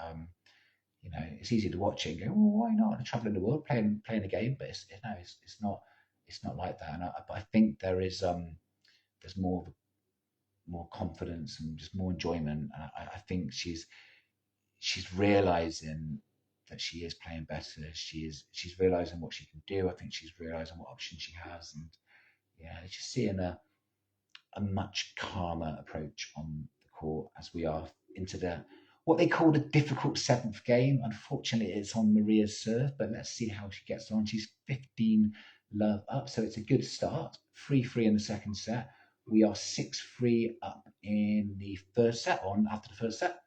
it's easy to watch it and go, well, why not? I'm traveling the world playing a game, but it's not like that. But I think there's more confidence and just more enjoyment. And I think she's realizing that she is playing better. She's realizing what she can do. I think she's realizing what options she has, and yeah, just seeing a much calmer approach on the court as we are into what they call the difficult seventh game. Unfortunately, it's on Maria's serve, but let's see how she gets on. She's 15 love up, so it's a good start. 3-3 in the second set. We are 6-3 up in the first set, on after the first set.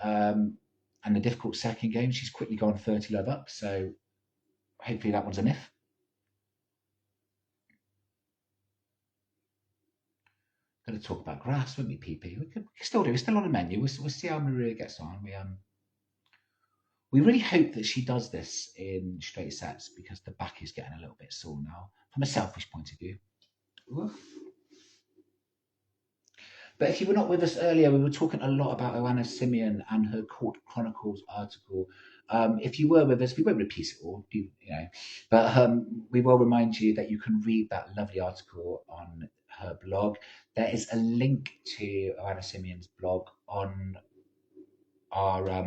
And the difficult second game, she's quickly gone 30 love up, so hopefully that one's a myth. Going to talk about grass, won't we, PP? We can still do. It's still on the menu. We'll see how Maria gets on. We really hope that she does this in straight sets, because the back is getting a little bit sore now, from a selfish point of view. Oof. But if you were not with us earlier, we were talking a lot about Oana Simeon and her Court Chronicles article. If you were with us, we won't repeat it all, but we will remind you that you can read that lovely article on her blog. There is a link to Oana Simeon's blog on our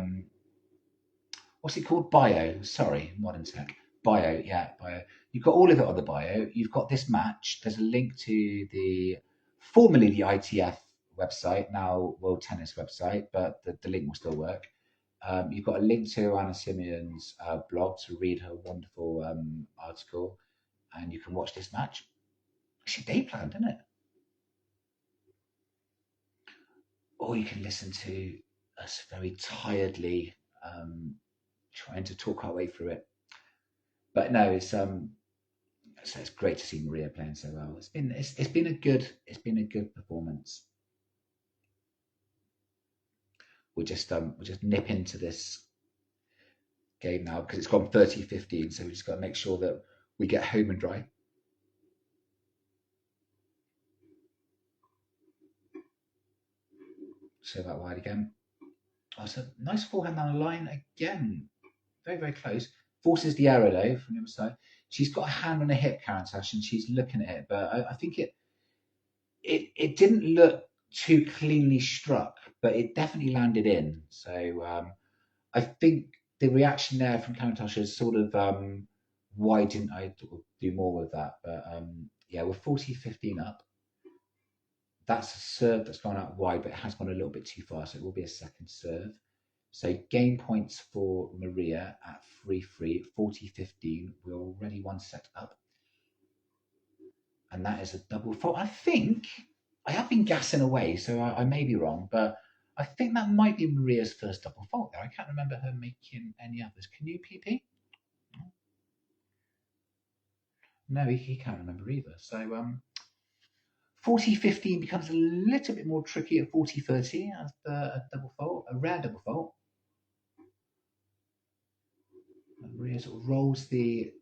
what's it called? Bio. Sorry, modern tech. Bio. Yeah, bio. You've got all of it on the bio. You've got this match. There's a link to formerly the ITF website, now World Tennis website, but the link will still work. You've got a link to Anna Simeon's blog to read her wonderful article, and you can watch this match. It's your day planned, isn't it? Or you can listen to us very tiredly trying to talk our way through it. But no, it's great to see Maria playing so well. It's been a good performance. We'll just nip into this game now, because it's gone 30-15, so we just got to make sure that we get home and dry. serve out wide again. Oh, so nice forehand down the line again. Very, very close. Forces the error though from the other side. She's got a hand on her hip, Karantash, and she's looking at it. But I think it didn't look too cleanly struck, but it definitely landed in. So I think the reaction there from Karantash is sort of why didn't I do more with that? But yeah, we're 40-15 up. That's a serve that's gone out wide, but it has gone a little bit too far, so it will be a second serve. So game points for Maria at 3-3, 40-15. We're already one set up. And that is a double fault. I think I have been gassing away, so I may be wrong, but I think that might be Maria's first double fault there. I can't remember her making any others. Can you, PP? No, he can't remember either. So 40-15 becomes a little bit more tricky at 40-30 as a double fault, a rare double fault. Maria sort of rolls the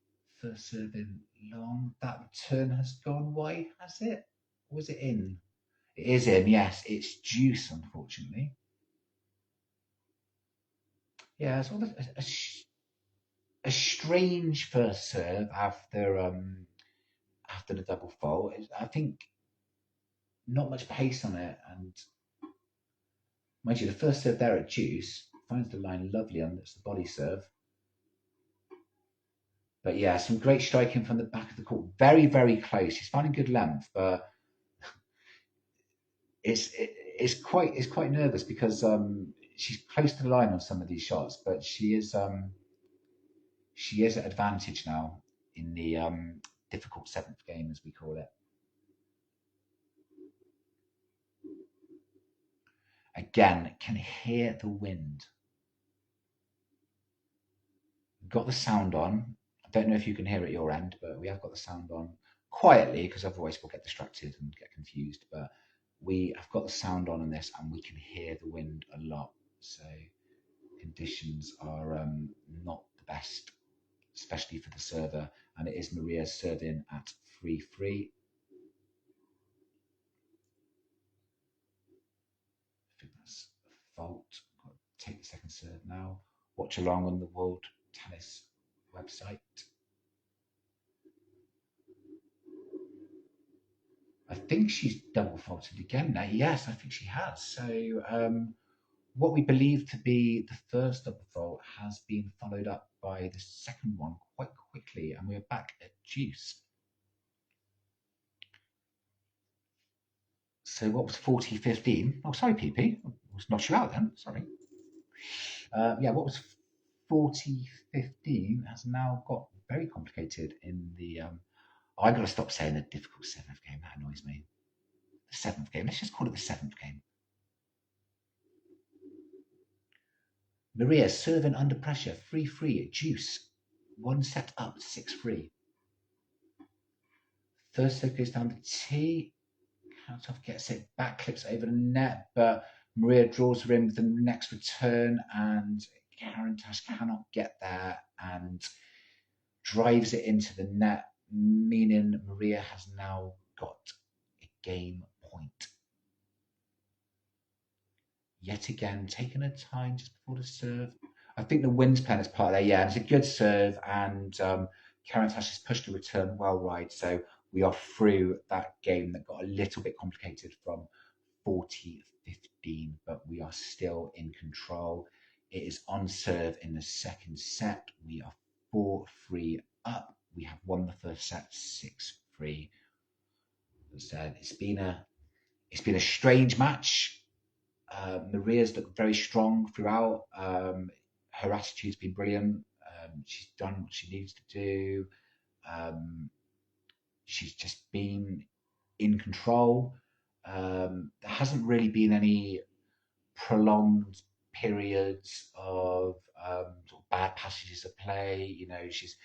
first serve in long. That return has gone wide, has it? Or was it in? It is in, yes. It's juice, unfortunately. Yeah, sort of a strange first serve after the double fault. I think not much pace on it, and mind you, the first serve there at juice finds the line lovely, and it's the body serve. But yeah, some great striking from the back of the court. Very, very close. She's finding good length, but it's quite nervous because she's close to the line on some of these shots, but she is at advantage now in the difficult seventh game, as we call it. Again, can hear the wind. Got the sound on. I don't know if you can hear it at your end, but we have got the sound on quietly because otherwise we'll get distracted and get confused. But we have got the sound on this and we can hear the wind a lot. So conditions are not the best, especially for the server. And it is Maria serving at 3-3. I think that's a fault. Got to take the second serve now. Watch along on the World Tennis website. I think she's double faulted again now. Yes, I think she has. So what we believe to be the first double fault has been followed up by the second one quite quickly, and we're back at juice. So what was 40-15? Oh, sorry, PP. I was not you out then. Sorry. Yeah, what was 40-15 has now got very complicated in the. I got to stop saying the difficult seventh game. That annoys me. The seventh game. Let's just call it the seventh game. Maria serving under pressure, 3-3 at juice. One set up, 6-3. First serve goes down the tee. Karatov gets it back, clips over the net, but Maria draws her in with the next return, and Karantash cannot get there and drives it into the net, meaning Maria has now got a game point. Yet again, taking her time just before the serve. I think the wind's playing its part there, yeah. And it's a good serve, and Karantash has pushed the return well right. So we are through that game that got a little bit complicated from 40-15, but we are still in control. It is on serve in the second set. We are 4-3 up. We have won the first set 6-3. As I said, it's been a strange match. Maria's looked very strong throughout. Her attitude's been brilliant. She's done what she needs to do. She's just been in control. There hasn't really been any prolonged periods of sort of bad passages of play. You know, she's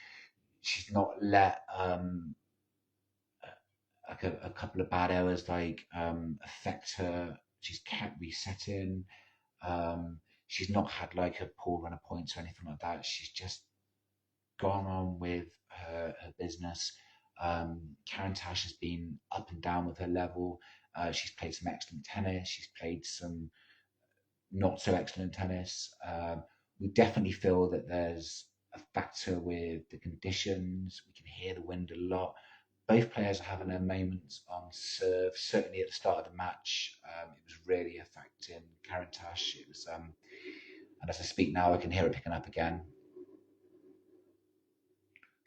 not let like a couple of bad hours affect her. She's kept resetting. She's not had like a poor run of points or anything like that. She's just gone on with her business. Karen Tash has been up and down with her level. She's played some excellent tennis. She's played some not so excellent tennis. We definitely feel that there's a factor with the conditions. We can hear the wind a lot. Both players are having their moments on serve. Certainly at the start of the match, it was really affecting Karatancheva. It was, and as I speak now, I can hear it picking up again.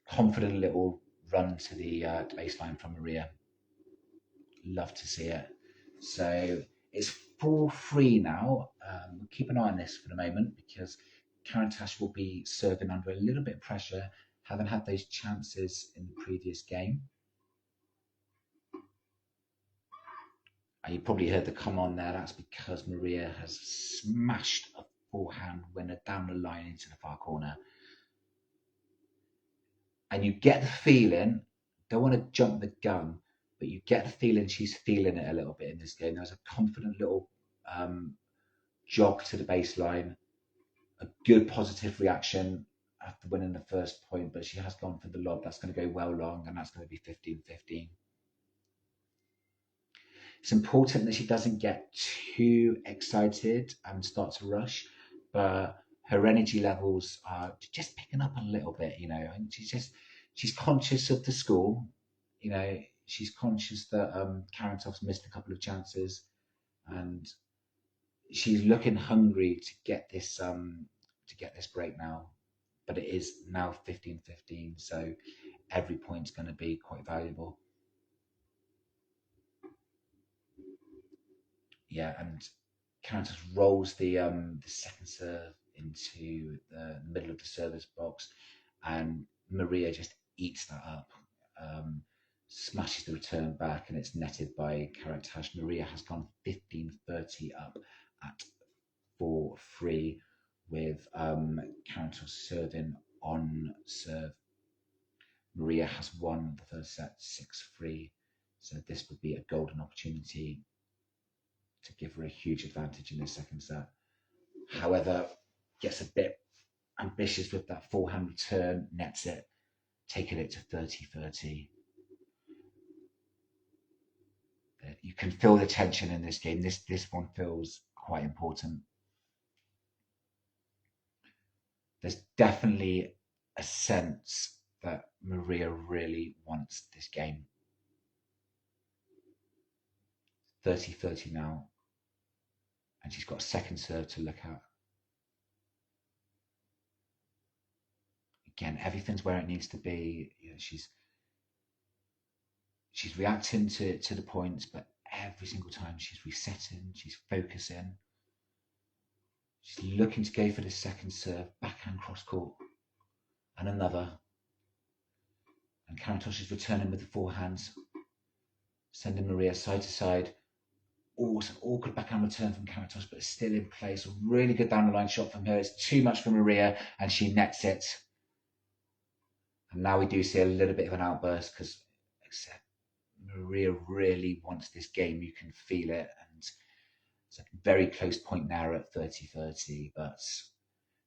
Confident little run to the baseline from Maria. Love to see it. So it's 4-3 now. We'll keep an eye on this for the moment because Karantash will be serving under a little bit of pressure, having had those chances in the previous game. And you probably heard the come on there. That's because Maria has smashed a forehand winner down the line into the far corner. And you get the feeling, don't want to jump the gun, but you get the feeling she's feeling it a little bit in this game. There's a confident little jog to the baseline, a good positive reaction after winning the first point, but she has gone for the lob. That's going to go well long, and that's going to be 15-15. It's important that she doesn't get too excited and start to rush, but her energy levels are just picking up a little bit, and she's conscious of the score, she's conscious that Karantov's missed a couple of chances, and she's looking hungry to get this break now. But it is now 15-15, so every point's going to be quite valuable. Yeah, and Karantos rolls the second serve into the middle of the service box, and Maria just eats that up. Smashes the return back, and it's netted by Karantas. Maria has gone 15-30 up at 4-3 with Karantos serving on serve. Maria has won the first set 6-3, so this would be a golden opportunity to give her a huge advantage in the second set. However, gets a bit ambitious with that forehand return, nets it, taking it to 30-30. You can feel the tension in this game. This one feels quite important. There's definitely a sense that Maria really wants this game. 30-30 now, and she's got a second serve to look at. Again, everything's where it needs to be. She's reacting to the points, but every single time she's resetting, she's focusing. She's looking to go for the second serve, backhand cross court, and another. And Karantos is returning with the forehands, sending Maria side to side. Some awkward backhand return from Karantos, but it's still in place. A really good down the line shot from her. It's too much for Maria, and she nets it. And now we do see a little bit of an outburst because Maria really wants this game. You can feel it, and it's a very close point now at 30-30. But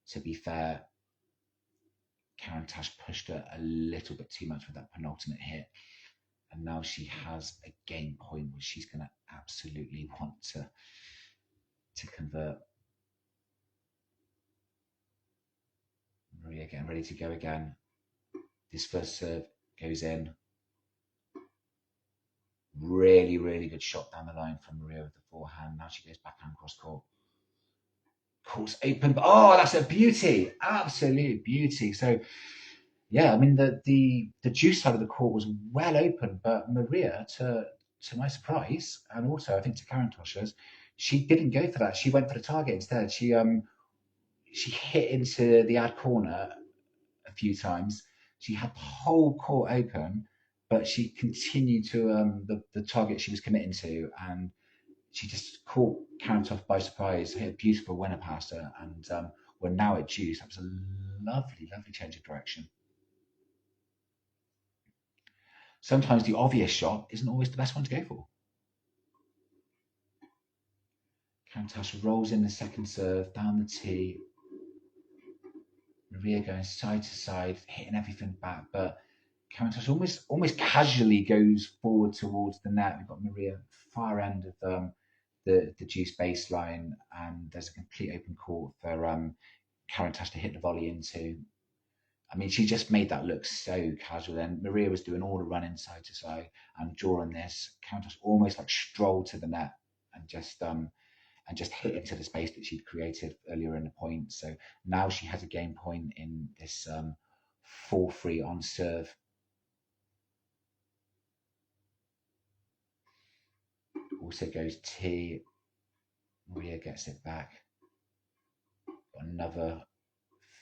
to be fair, Karantas pushed her a little bit too much with that penultimate hit, and now she has a game point which she's going to absolutely want to convert. Maria getting ready to go again. This first serve goes in. Really, really good shot down the line from Maria with the forehand. Now she goes backhand cross court. Court's open. Oh, that's a beauty. Absolute beauty. So, yeah, I mean, the juice side of the court was well open, but Maria, to my surprise, and also I think to Karantos's, she didn't go for that. She went for the target instead. She hit into the ad corner a few times. She had the whole court open, but she continued to the target she was committing to, and she just caught Karantov by surprise, hit a beautiful winner past her, and we're now at juice. That was a lovely, lovely change of direction. Sometimes the obvious shot isn't always the best one to go for. Karantas rolls in the second serve, down the tee. Maria going side to side, hitting everything back, but Karantas almost casually goes forward towards the net. We've got Maria far end of the the deuce baseline, and there's a complete open court for Karatancheva to hit the volley into. I mean, she just made that look so casual. Then Maria was doing all the running side to side and drawing this. Countess almost like strolled to the net and just hit into the space that she'd created earlier in the point. So now she has a game point in this 4-3 on serve. Also goes T. Maria gets it back. Got another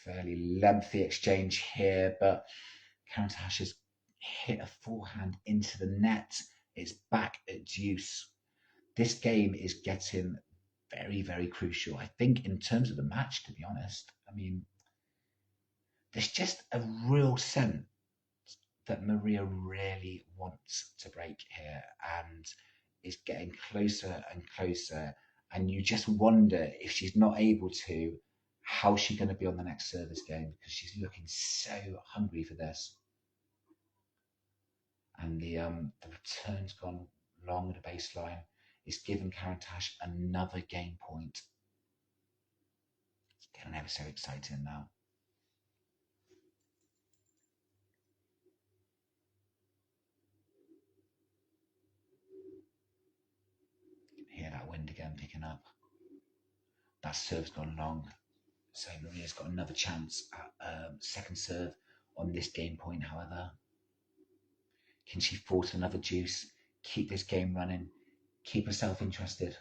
fairly lengthy exchange here, but Karatancheva has hit a forehand into the net. It's back at deuce. This game is getting very, very crucial. I think in terms of the match, to be honest, I mean, there's just a real sense that Maria really wants to break here and is getting closer and closer. And you just wonder if she's not able to, how's she going to be on the next service game, because she's looking so hungry for this. And the return's gone long the baseline. It's given Karatancheva another game point. It's getting ever so exciting now. Hear that wind again picking up. That serve's gone long. So Maria's got another chance at second serve on this game point, however. Can she force another deuce, keep this game running, keep herself interested?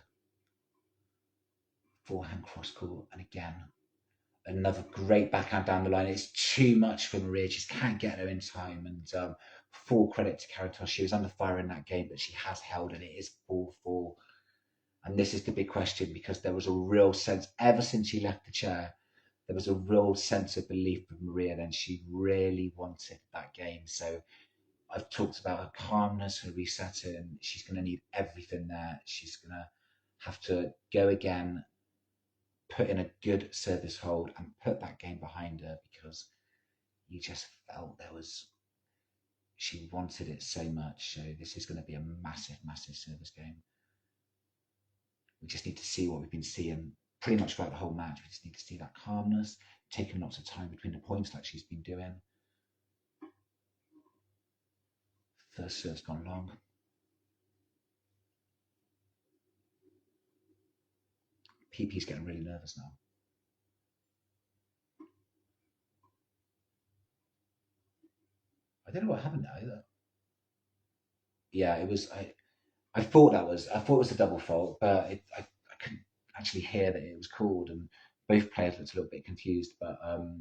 Forehand cross court, and again, another great backhand down the line. It's too much for Maria. Just can't get her in time. And full credit to Karatancheva. She was under fire in that game, but she has held, and it is 4-4. And this is the big question, because there was a real sense, ever since she left the chair, there was a real sense of belief with Maria. Then she really wanted that game. So I've talked about her calmness, her resetting. She's going to need everything there. She's going to have to go again, put in a good service hold, and put that game behind her, because you just felt she wanted it so much. So this is going to be a massive, massive service game. We just need to see what we've been seeing pretty much throughout the whole match. We just need to see that calmness, taking lots of time between the points like she's been doing. First serve's gone long. PP's getting really nervous now. I don't know what happened there either. Yeah, it was. I thought it was a double fault, but I couldn't actually hear that it was called, and both players looked a little bit confused. But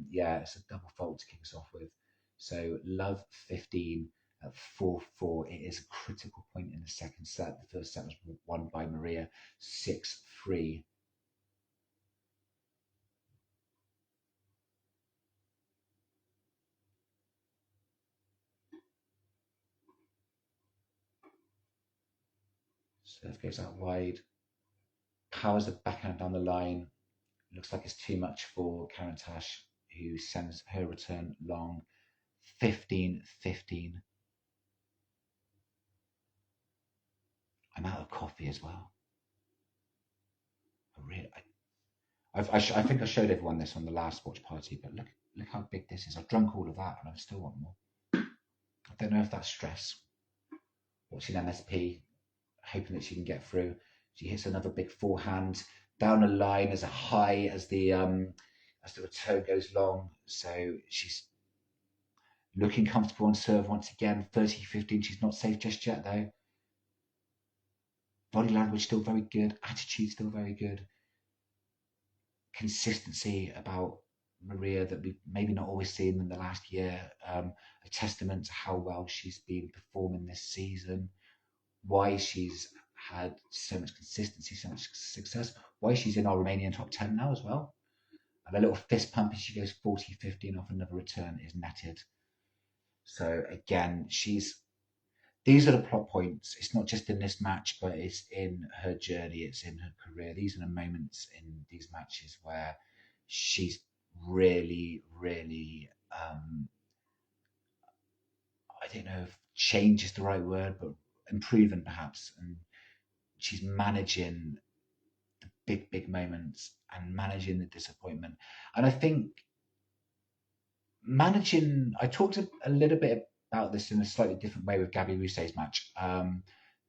yeah, it's a double fault to kick us off with. So Love 15 at 4-4. It is a critical point in the second set. The first set was won by Maria 6-3. Serve goes out wide. Powers the backhand down the line. Looks like it's too much for Karatancheva, who sends her return long. 15-15. I'm out of coffee as well. I think I showed everyone this on the last watch party, but look how big this is. I've drunk all of that and I still want more. I don't know if that's stress. Watching MSP, hoping that she can get through. She hits another big forehand down the line as a high as the return goes long. So she's looking comfortable on serve once again. 30-15. She's not safe just yet though. Body language still very good. Attitude still very good. Consistency about Maria that we've maybe not always seen in the last year. A testament to how well she's been performing this season. Why she's had so much consistency, so much success. Why she's in our Romanian top 10 now as well. And a little fist pump as she goes 40-15 off another return is netted. So again, these are the plot points. It's not just in this match, but it's in her journey, it's in her career. These are the moments in these matches where she's really, really, I don't know if change is the right word, but improving perhaps. And she's managing big moments and managing the disappointment. And I think I talked a little bit about this in a slightly different way with Gabby Rousse's match,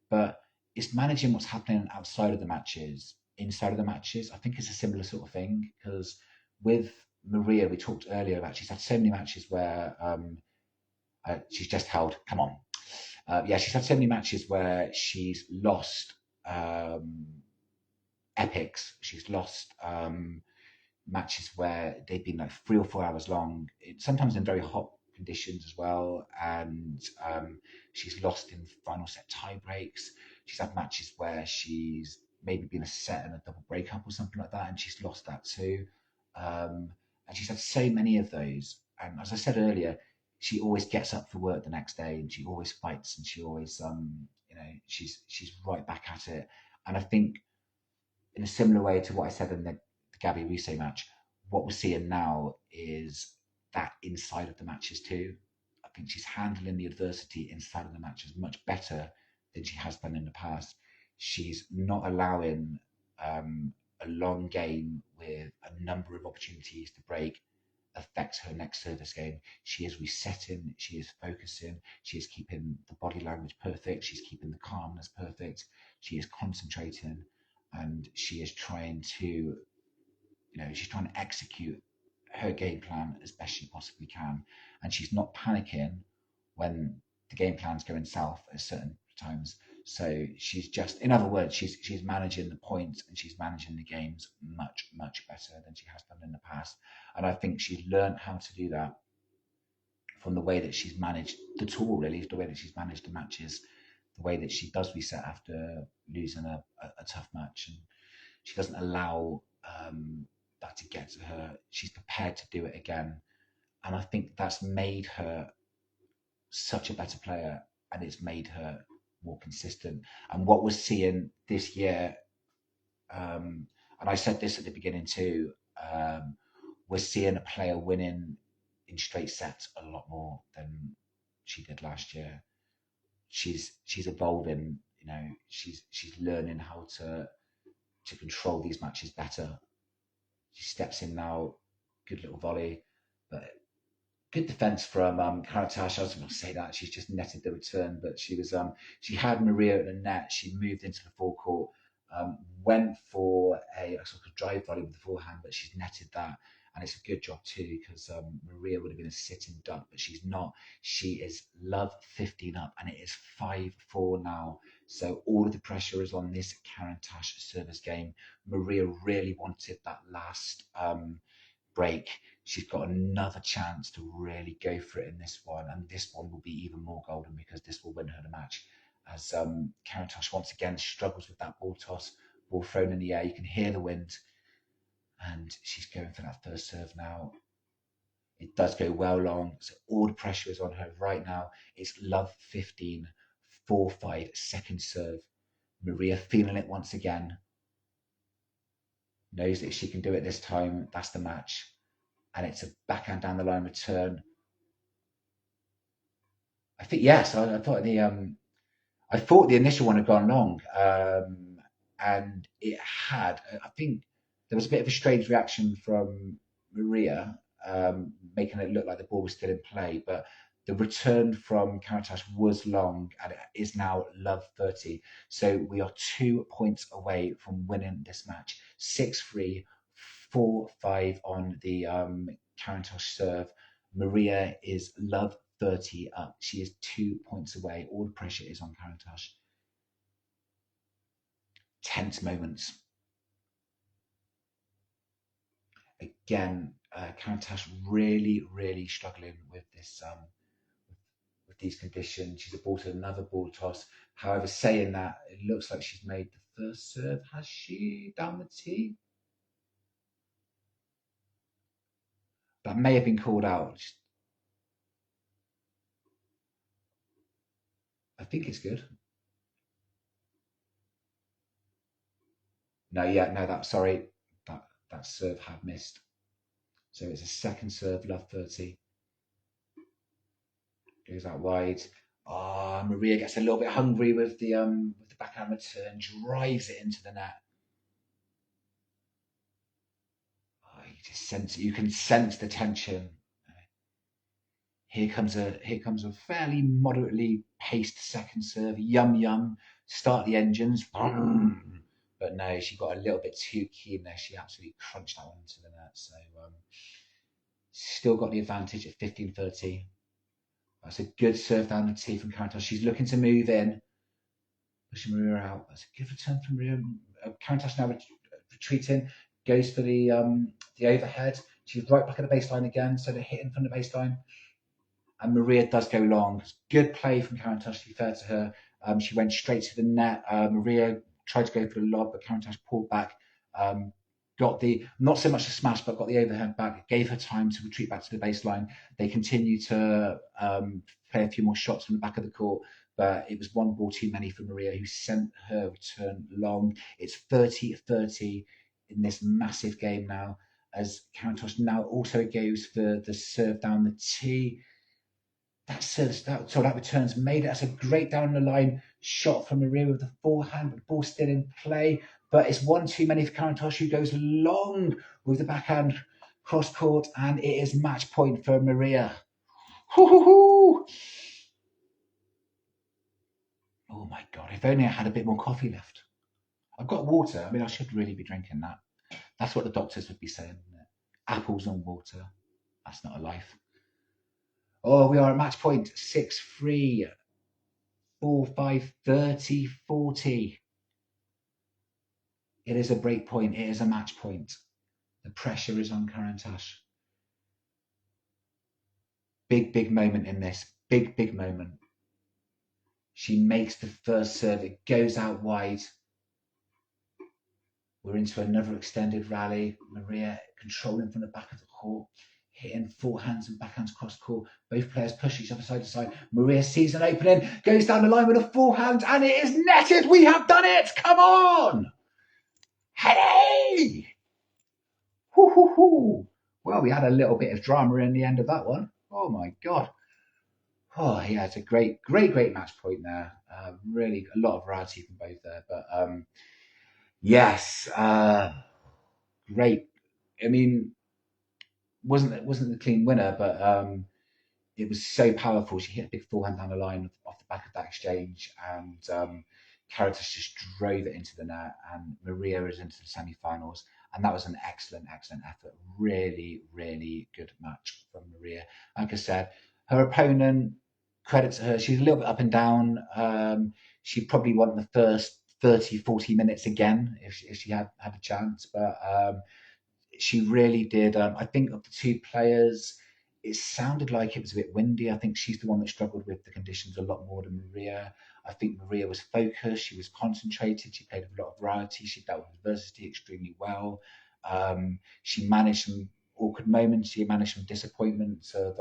but it's managing what's happening outside of the matches, inside of the matches. I think it's a similar sort of thing because with Maria, we talked earlier about she's had so many matches where she's just held. Come on, yeah, she's had so many matches where she's lost um, epics. She's lost matches where they've been like 3 or 4 hours long, sometimes in very hot conditions as well. And she's lost in final set tie breaks. She's had matches where she's maybe been a set and a double breakup or something like that, and she's lost that too. And she's had so many of those. And as I said earlier, she always gets up for work the next day, and she always fights, and she always, she's right back at it. And I think in a similar way to what I said in the Gabby Rousseau match, what we're seeing now is that inside of the matches too. I think she's handling the adversity inside of the matches much better than she has done in the past. She's not allowing a long game with a number of opportunities to break affects her next service game. She is resetting, she is focusing, she is keeping the body language perfect, she's keeping the calmness perfect, she is concentrating, and she is trying to, she's trying to execute her game plan as best she possibly can. And she's not panicking when the game plan's going south at certain times. So she's just, in other words, she's managing the points and she's managing the games much better than she has done in the past. And I think she's learned how to do that from the way that she's managed the tour, really, the way that she's managed the matches, the way that she does reset after losing a tough match. And she doesn't allow that to get to her. She's prepared to do it again. And I think that's made her such a better player, and it's made her more consistent. And what we're seeing this year, and I said this at the beginning too, we're seeing a player winning in straight sets a lot more than she did last year. She's evolving, she's learning how to control these matches better. She steps in now, good little volley, but good defense from Karatancheva. I was going to say that she's just netted the return, but she had Maria at the net. She moved into the forecourt, went for a sort of drive volley with the forehand, but she's netted that, and it's a good job too because Maria would have been a sitting duck, but she's not. She is love 15 up, and it is 5-4 now. So all of the pressure is on this Karatancheva service game. Maria really wanted that last break. She's got another chance to really go for it in this one, and this one will be even more golden because this will win her the match. As Karatancheva once again struggles with that ball toss, ball thrown in the air, you can hear the wind, and she's going for that first serve now. It does go well long, so all the pressure is on her right now. It's love 15, 4-5, second serve. Maria feeling it once again, knows that if she can do it this time, that's the match. And it's a backhand down the line return. I think yes. I thought the initial one had gone long, and it had. I think there was a bit of a strange reaction from Maria, making it look like the ball was still in play, but the return from Karatas was long, and it is now love 30. So we are 2 points away from winning this match. 6-3, 4-5 on the Karatas serve. Maria is love 30 up. She is 2 points away. All the pressure is on Karatas. Tense moments. Again, Karatas really struggling with this with these conditions. She's aborted another ball toss. However, saying that, it looks like she's made the first serve. Has she down the tee? That may have been called out. I think it's good. No, yeah, no, that serve had missed. So it's a second serve, love 30. Goes out wide. Maria gets a little bit hungry with the backhand return, drives it into the net. just sense you can sense the tension. Here comes a fairly moderately paced second serve. Yum yum. Start the engines. But no, she got a little bit too keen there. She absolutely crunched that one into the net. So still got the advantage at 15-13. That's a good serve down the tee from Karatancheva. She's looking to move in, pushing Maria out. That's a good return from Maria. Karatancheva now retreating, goes for the overhead. She's right back at the baseline again, so they're hitting from the baseline. And Maria does go long. Good play from Karatancheva, to be fair to her. She went straight to the net. Maria tried to go for the lob, but Karatancheva pulled back. Got the, not so much the smash, but got the overhead back. It gave her time to retreat back to the baseline. They continue to play a few more shots from the back of the court, but it was one ball too many for Maria, who sent her return long. It's 30-30 in this massive game now, as Karatancheva now also goes for the serve down the tee. That return's made it. That's a great down the line shot from Maria with the forehand, but the ball's still in play. But it's one too many for Karatancheva, who goes long with the backhand cross court, and it is match point for Maria. Hoo-hoo-hoo! Oh my God, if only I had a bit more coffee left. I've got water. I mean, I should really be drinking that. That's what the doctors would be saying, isn't it? Apples and water. That's not a life. Oh, we are at match point. 6-3. 4-5, 30, 40. It is a break point. It is a match point. The pressure is on Karatancheva. Big moment in this. Big moment. She makes the first serve. It goes out wide. We're into another extended rally. Maria controlling from the back of the court, hitting forehands and backhands cross court. Both players push each other side to side. Maria sees an opening, goes down the line with a forehand, and it is netted. We have done it. Come on. Hey! Hoo-hoo-hoo. Well, we had a little bit of drama in the end of that one. Oh my God. Oh yeah, it's a great match point there. Really a lot of variety from both there. But yes, great. I mean, wasn't the clean winner, but it was so powerful. She hit a big forehand down the line off the back of that exchange, and Karatancheva just drove it into the net, and Maria is into the semi-finals. And that was an excellent effort. Really good match from Maria. Like I said, her opponent, credit to her, she's a little bit up and down. She'd probably want the first 30, 40 minutes again if she had a chance. But she really did. I think of the two players, it sounded like it was a bit windy. I think she's the one that struggled with the conditions a lot more than Maria. I think Maria was focused. She was concentrated. She played with a lot of variety. She dealt with adversity extremely well. She managed some awkward moments. She managed some disappointments of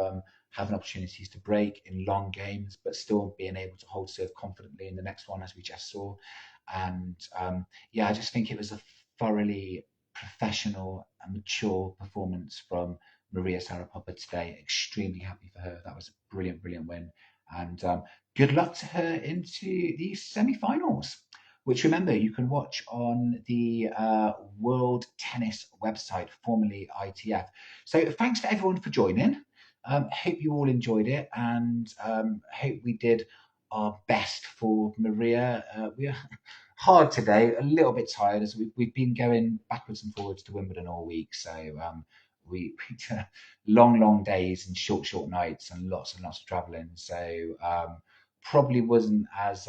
having opportunities to break in long games, but still being able to hold serve confidently in the next one, as we just saw. And yeah, I just think it was a thoroughly professional and mature performance from Maria Sharapova today. Extremely happy for her. That was a brilliant win. And good luck to her into the semi-finals, which, remember, you can watch on the World Tennis website, formerly ITF. So thanks to everyone for joining. Hope you all enjoyed it, and hope we did our best for Maria. We are hard today, a little bit tired, as we've been going backwards and forwards to Wimbledon all week. So we long days and short nights and lots of traveling. So probably wasn't as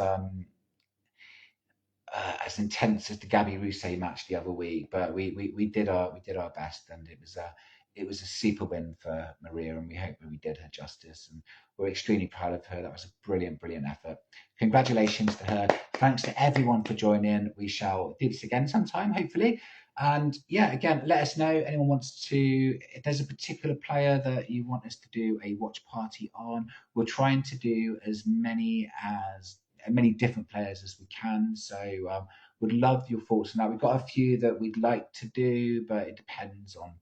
intense as the Gabby Rousset match the other week, but we did our best, and it was a super win for Maria, and we hope that we did her justice, and we're extremely proud of her. That was a brilliant effort. Congratulations to her. Thanks to everyone for joining. We shall do this again sometime, hopefully. And yeah, again, let us know. Anyone wants to, if there's a particular player that you want us to do a watch party on, we're trying to do as many different players as we can. So would love your thoughts on that. We've got a few that we'd like to do, but it depends on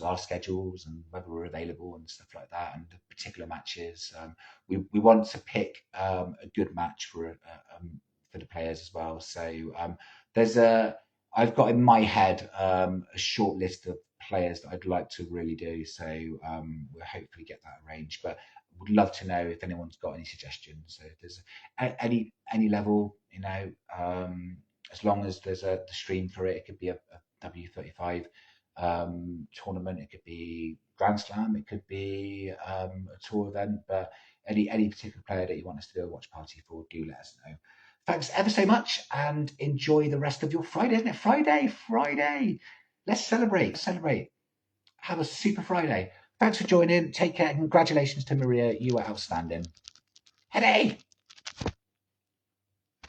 our schedules, and whether we're available and stuff like that, and the particular matches. We want to pick a good match for the players as well. So I've got in my head a short list of players that I'd like to really do. So we'll hopefully get that arranged. But would love to know if anyone's got any suggestions. So if there's any level, as long as there's the stream for it, it could be a W35 tournament, it could be Grand Slam, it could be a tour event, but any particular player that you want us to do a watch party for, do let us know. Thanks ever so much, and enjoy the rest of your Friday, isn't it? Friday. Let's celebrate. Celebrate. Have a super Friday. Thanks for joining. Take care. Congratulations to Maria. You were outstanding. Heady!